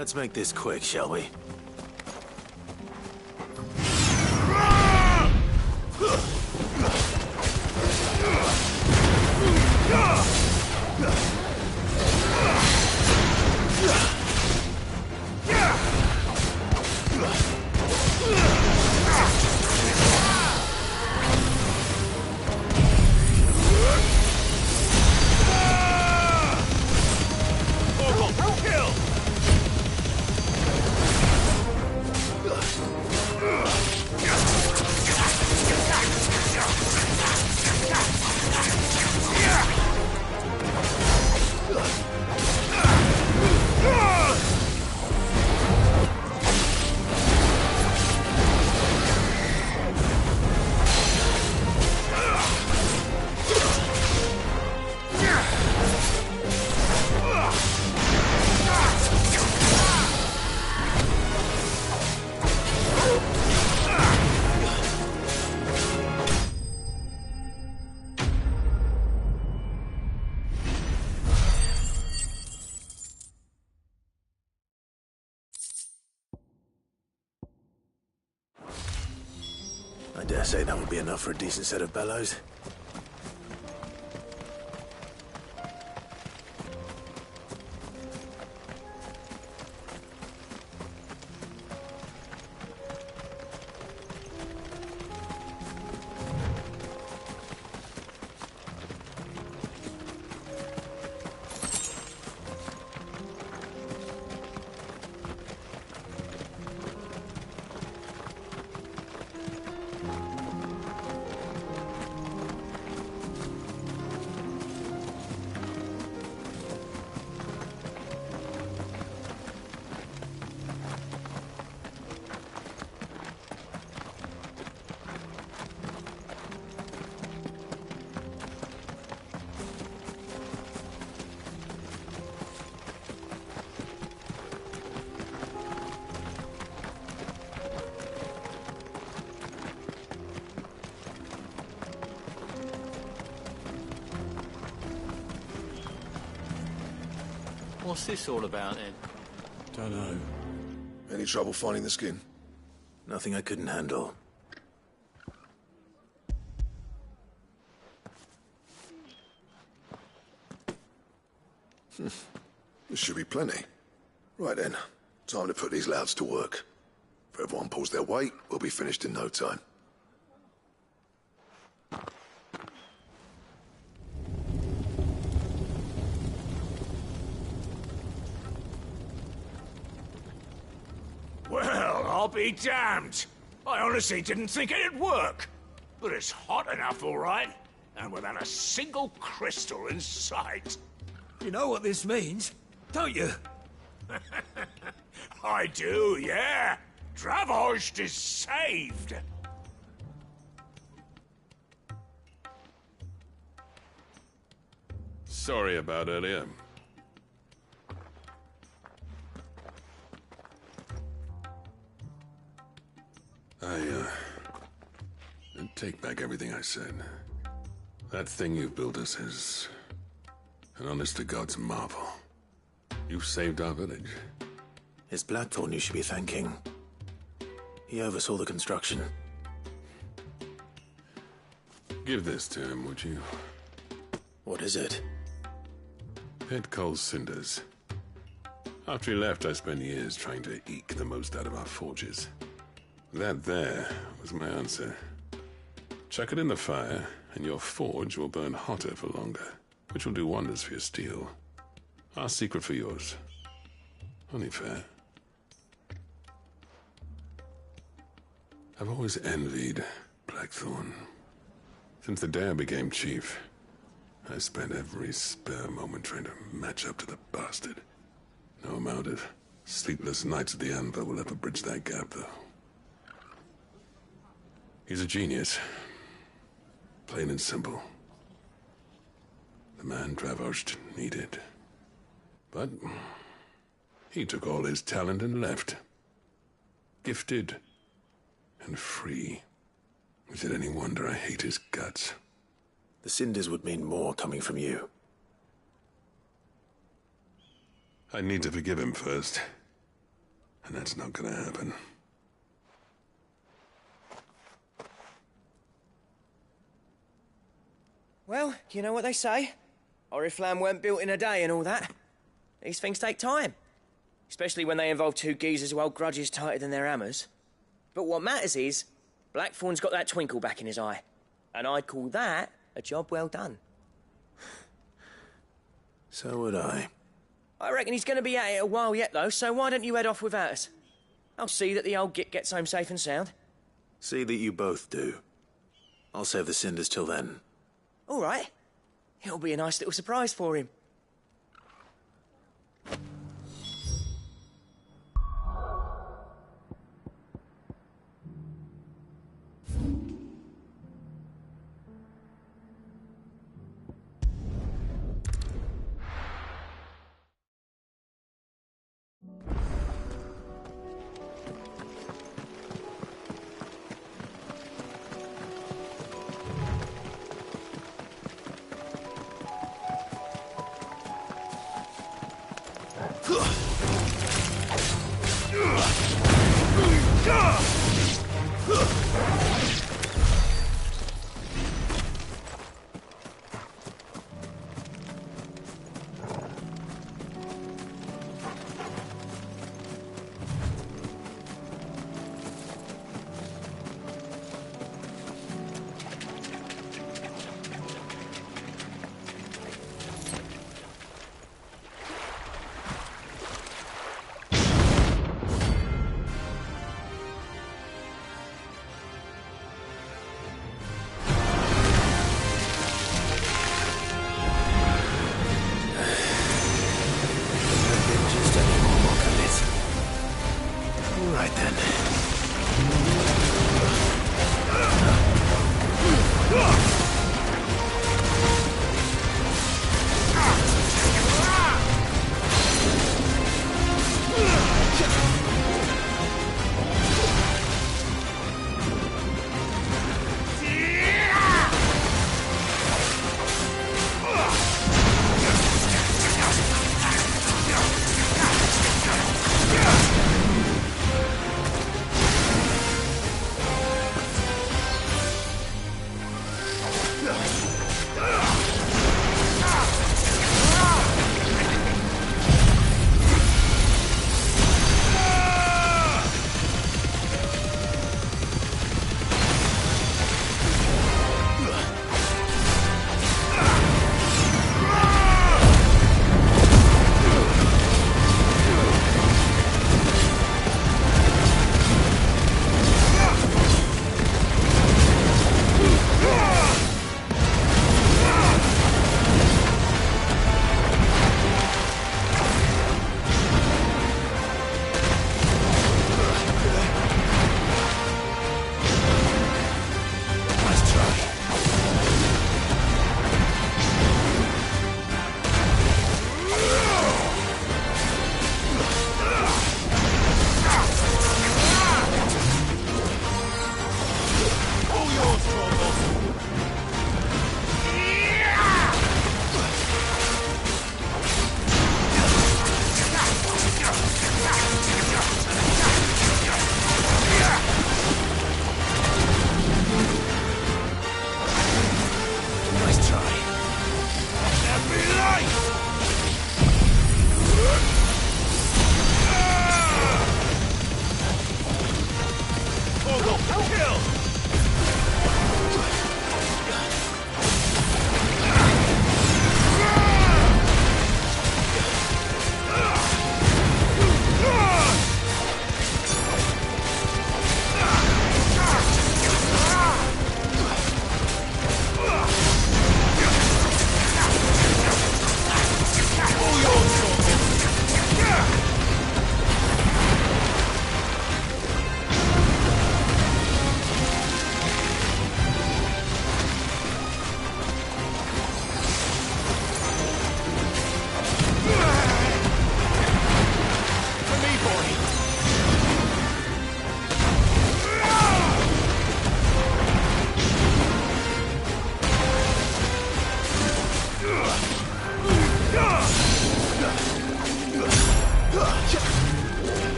Let's make this quick, shall we? I dare say that would be enough for a decent set of bellows. What's this all about, then? Dunno. Any trouble finding the skin? Nothing I couldn't handle. There should be plenty. Right then, time to put these louts to work. If everyone pulls their weight, we'll be finished in no time. Well, I'll be damned. I honestly didn't think it'd work. But it's hot enough, all right. And without a single crystal in sight. You know what this means, don't you? I do, yeah. Dravost is saved. Sorry about earlier. I take back everything I said. That thing you built us is an honest-to-God's marvel. You saved our village. It's Blackthorn you should be thanking. He oversaw the construction. Give this to him, would you? What is it? Pet Cole's cinders. After he left, I spent years trying to eke the most out of our forges. That there was my answer. Chuck it in the fire, and your forge will burn hotter for longer, which will do wonders for your steel. Our secret for yours. Only fair. I've always envied Blackthorn. Since the day I became chief, I spent every spare moment trying to match up to the bastard. No amount of sleepless nights at the Anvil will ever bridge that gap, though. He's a genius. Plain and simple. The man Dravost needed. But he took all his talent and left. Gifted and free. Is it any wonder I hate his guts? The cinders would mean more coming from you. I need to forgive him first. And that's not gonna happen. Well, you know what they say. Oriflamme weren't built in a day and all that. These things take time. Especially when they involve two geezers who hold grudges tighter than their hammers. But what matters is, Blackthorn's got that twinkle back in his eye. And I'd call that a job well done. So would I. I reckon he's going to be at it a while yet, though, so why don't you head off without us? I'll see that the old git gets home safe and sound. See that you both do. I'll save the cinders till then. All right. It'll be a nice little surprise for him.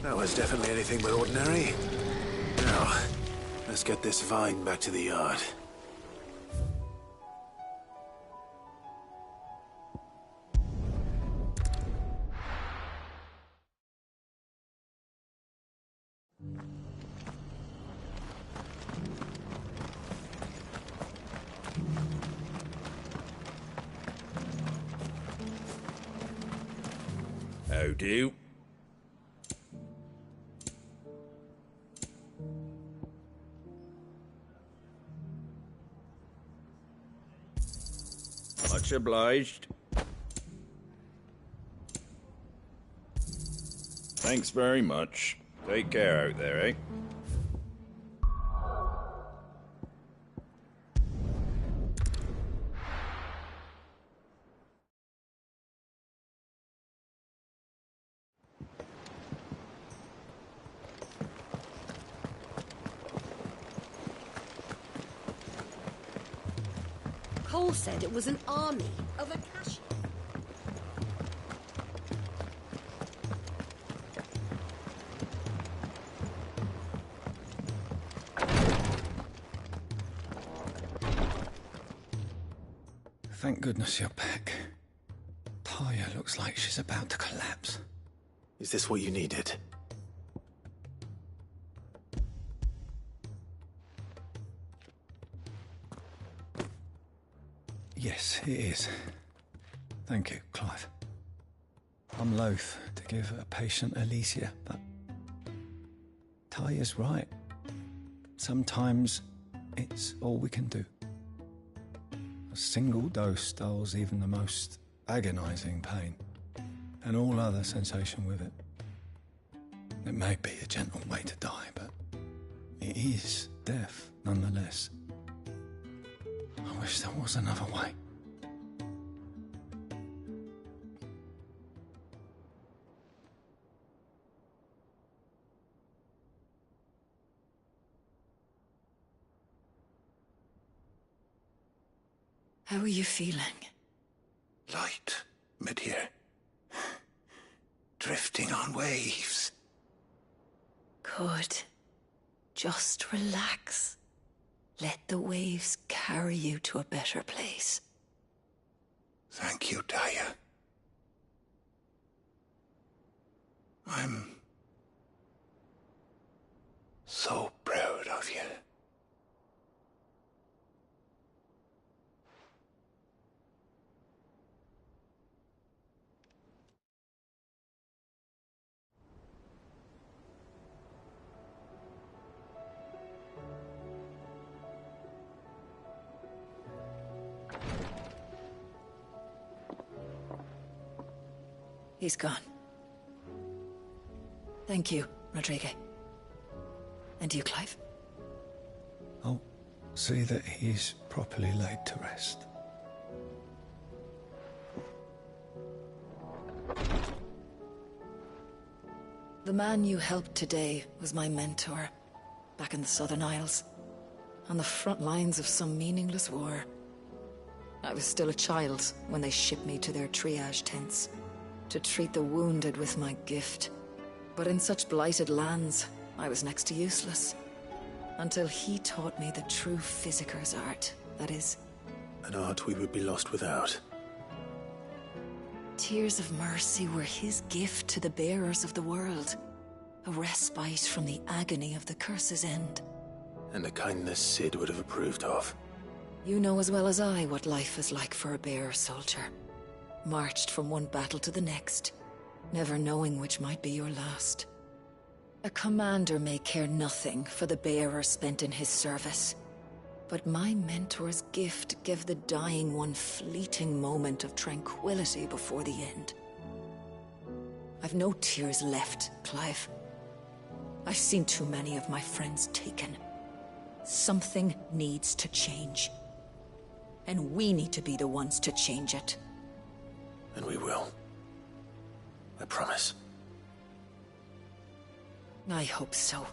That was definitely anything but ordinary. Now, let's get this vine back to the yard. How do? Much obliged. Thanks very much. Take care out there, eh? Cole said it was an army of Akashi. Thank goodness you're back. Taya looks like she's about to collapse. Is this what you needed? Yes, it is. Thank you, Clive. I'm loath to give a patient Alicia, but Taya's right. Sometimes it's all we can do. A single dose dulls even the most agonizing pain, and all other sensation with it. It may be a gentle way to die, but it is death nonetheless. I wish there was another way. How are you feeling? Light, mid-here. Drifting on waves. Good. Just relax. Let the waves carry you to a better place. Thank you, Taya. I'm so proud of you. He's gone. Thank you, Rodrigo. And you, Clive? I'll see that he's properly laid to rest. The man you helped today was my mentor, back in the Southern Isles, on the front lines of some meaningless war. I was still a child when they shipped me to their triage tents, to treat the wounded with my gift. But in such blighted lands, I was next to useless. Until he taught me the true physicker's art, that is. An art we would be lost without. Tears of mercy were his gift to the bearers of the world. A respite from the agony of the curse's end. And a kindness Sid would have approved of. You know as well as I what life is like for a bearer soldier. Marched from one battle to the next, never knowing which might be your last. A commander may care nothing for the bearer spent in his service. But my mentor's gift gave the dying one fleeting moment of tranquility before the end. I've no tears left, Clive. I've seen too many of my friends taken. Something needs to change. And we need to be the ones to change it. And we will. I promise. I hope so.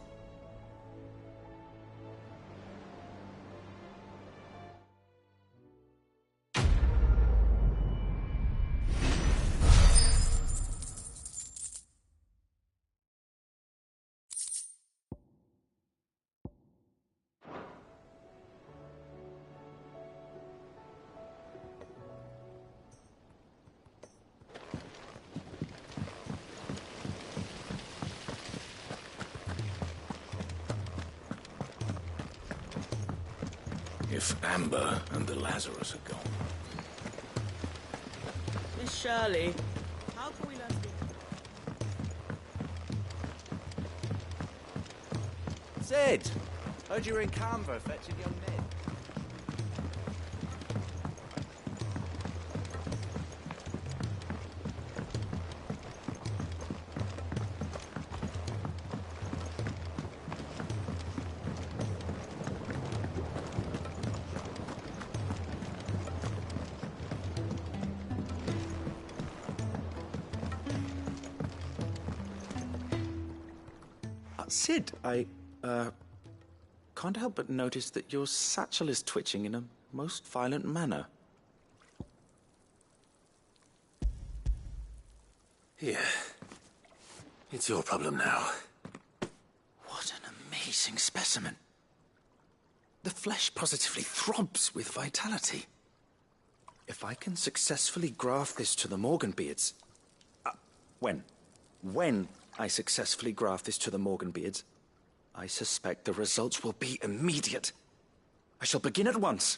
If Amber and the Lazarus are gone. Miss Shirley, how can we learn to be... Sid! Heard you were in Kanver fetching young men. Sid, I can't help but notice that your satchel is twitching in a most violent manner. Here. It's your problem now. What an amazing specimen. The flesh positively throbs with vitality. If I can successfully graft this to the Morganbeards... When I successfully graft this to the Morganbeards, I suspect the results will be immediate. I shall begin at once.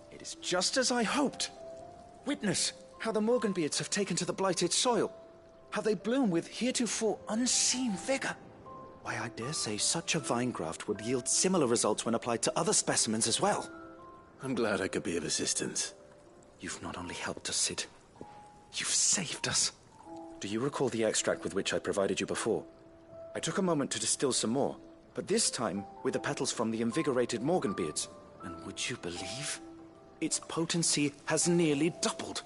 It is just as I hoped. Witness how the Morganbeards have taken to the blighted soil. How they bloom with heretofore unseen vigor. Why, I dare say such a vine graft would yield similar results when applied to other specimens as well. I'm glad I could be of assistance. You've not only helped us, Sid, you've saved us. Do you recall the extract with which I provided you before? I took a moment to distill some more, but this time with the petals from the invigorated Morganbeards. And would you believe? Its potency has nearly doubled.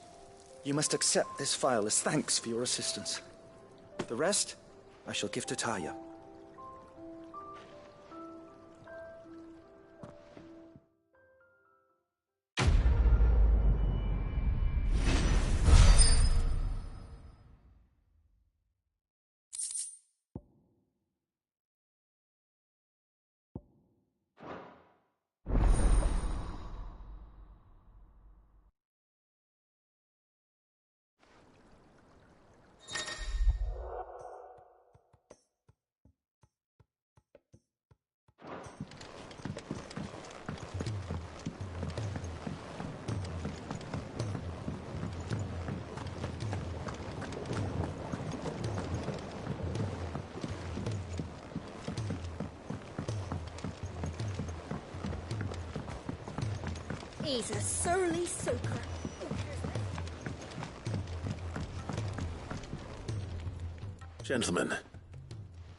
You must accept this phial as thanks for your assistance. The rest, I shall give to Taya. He's a surly soaker. Gentlemen,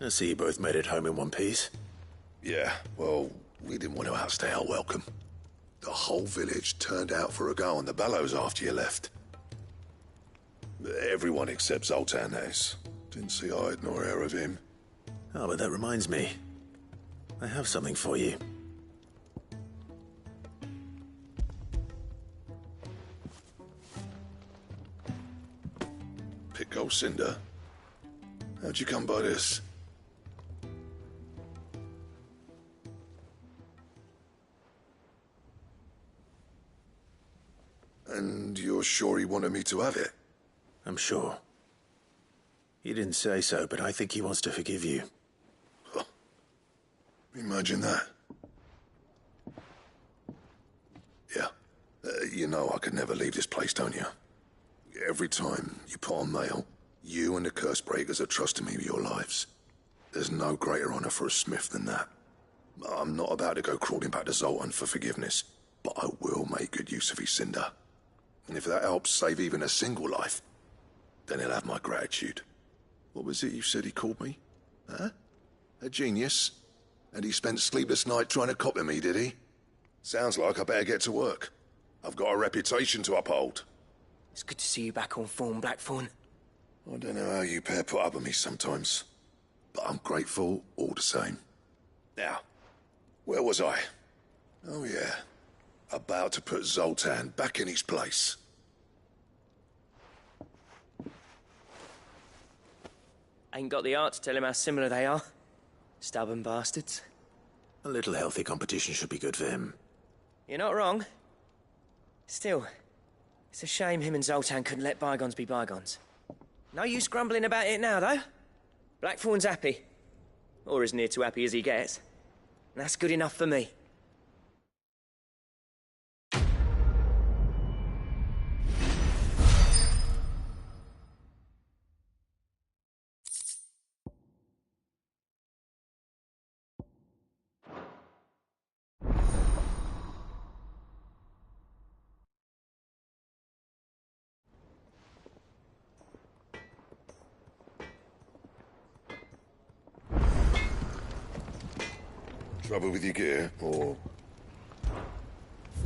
I see you both made it home in one piece. Yeah, well, we didn't want to outstay our welcome. The whole village turned out for a go on the bellows after you left. Everyone except Zoltan, that is. Didn't see hide nor hair of him. Oh, but that reminds me. I have something for you. Pico Cinder? How'd you come by this? And you're sure he wanted me to have it? I'm sure. He didn't say so, but I think he wants to forgive you. Huh. Imagine that. Yeah. You know I could never leave this place, don't you? Every time you put on mail, you and the Cursebreakers are trusting me with your lives. There's no greater honor for a smith than that. I'm not about to go crawling back to Zoltan for forgiveness, but I will make good use of his cinder. And if that helps save even a single life, then he'll have my gratitude. What was it you said he called me? Huh? A genius? And he spent sleepless night trying to copy me, did he? Sounds like I better get to work. I've got a reputation to uphold. It's good to see you back on form, Blackthorn. I don't know how you pair put up with me sometimes, but I'm grateful all the same. Now, where was I? Oh yeah, about to put Zoltan back in his place. Ain't got the art to tell him how similar they are. Stubborn bastards. A little healthy competition should be good for him. You're not wrong. Still, it's a shame him and Zoltan couldn't let bygones be bygones. No use grumbling about it now, though. Blackthorn's happy. Or as near to happy as he gets. And that's good enough for me. Trouble with your gear, or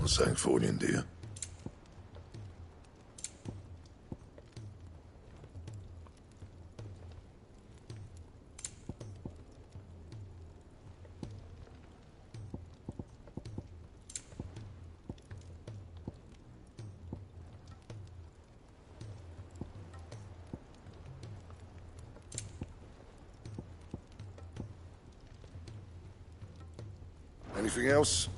Sancfordian, dear? Anything else?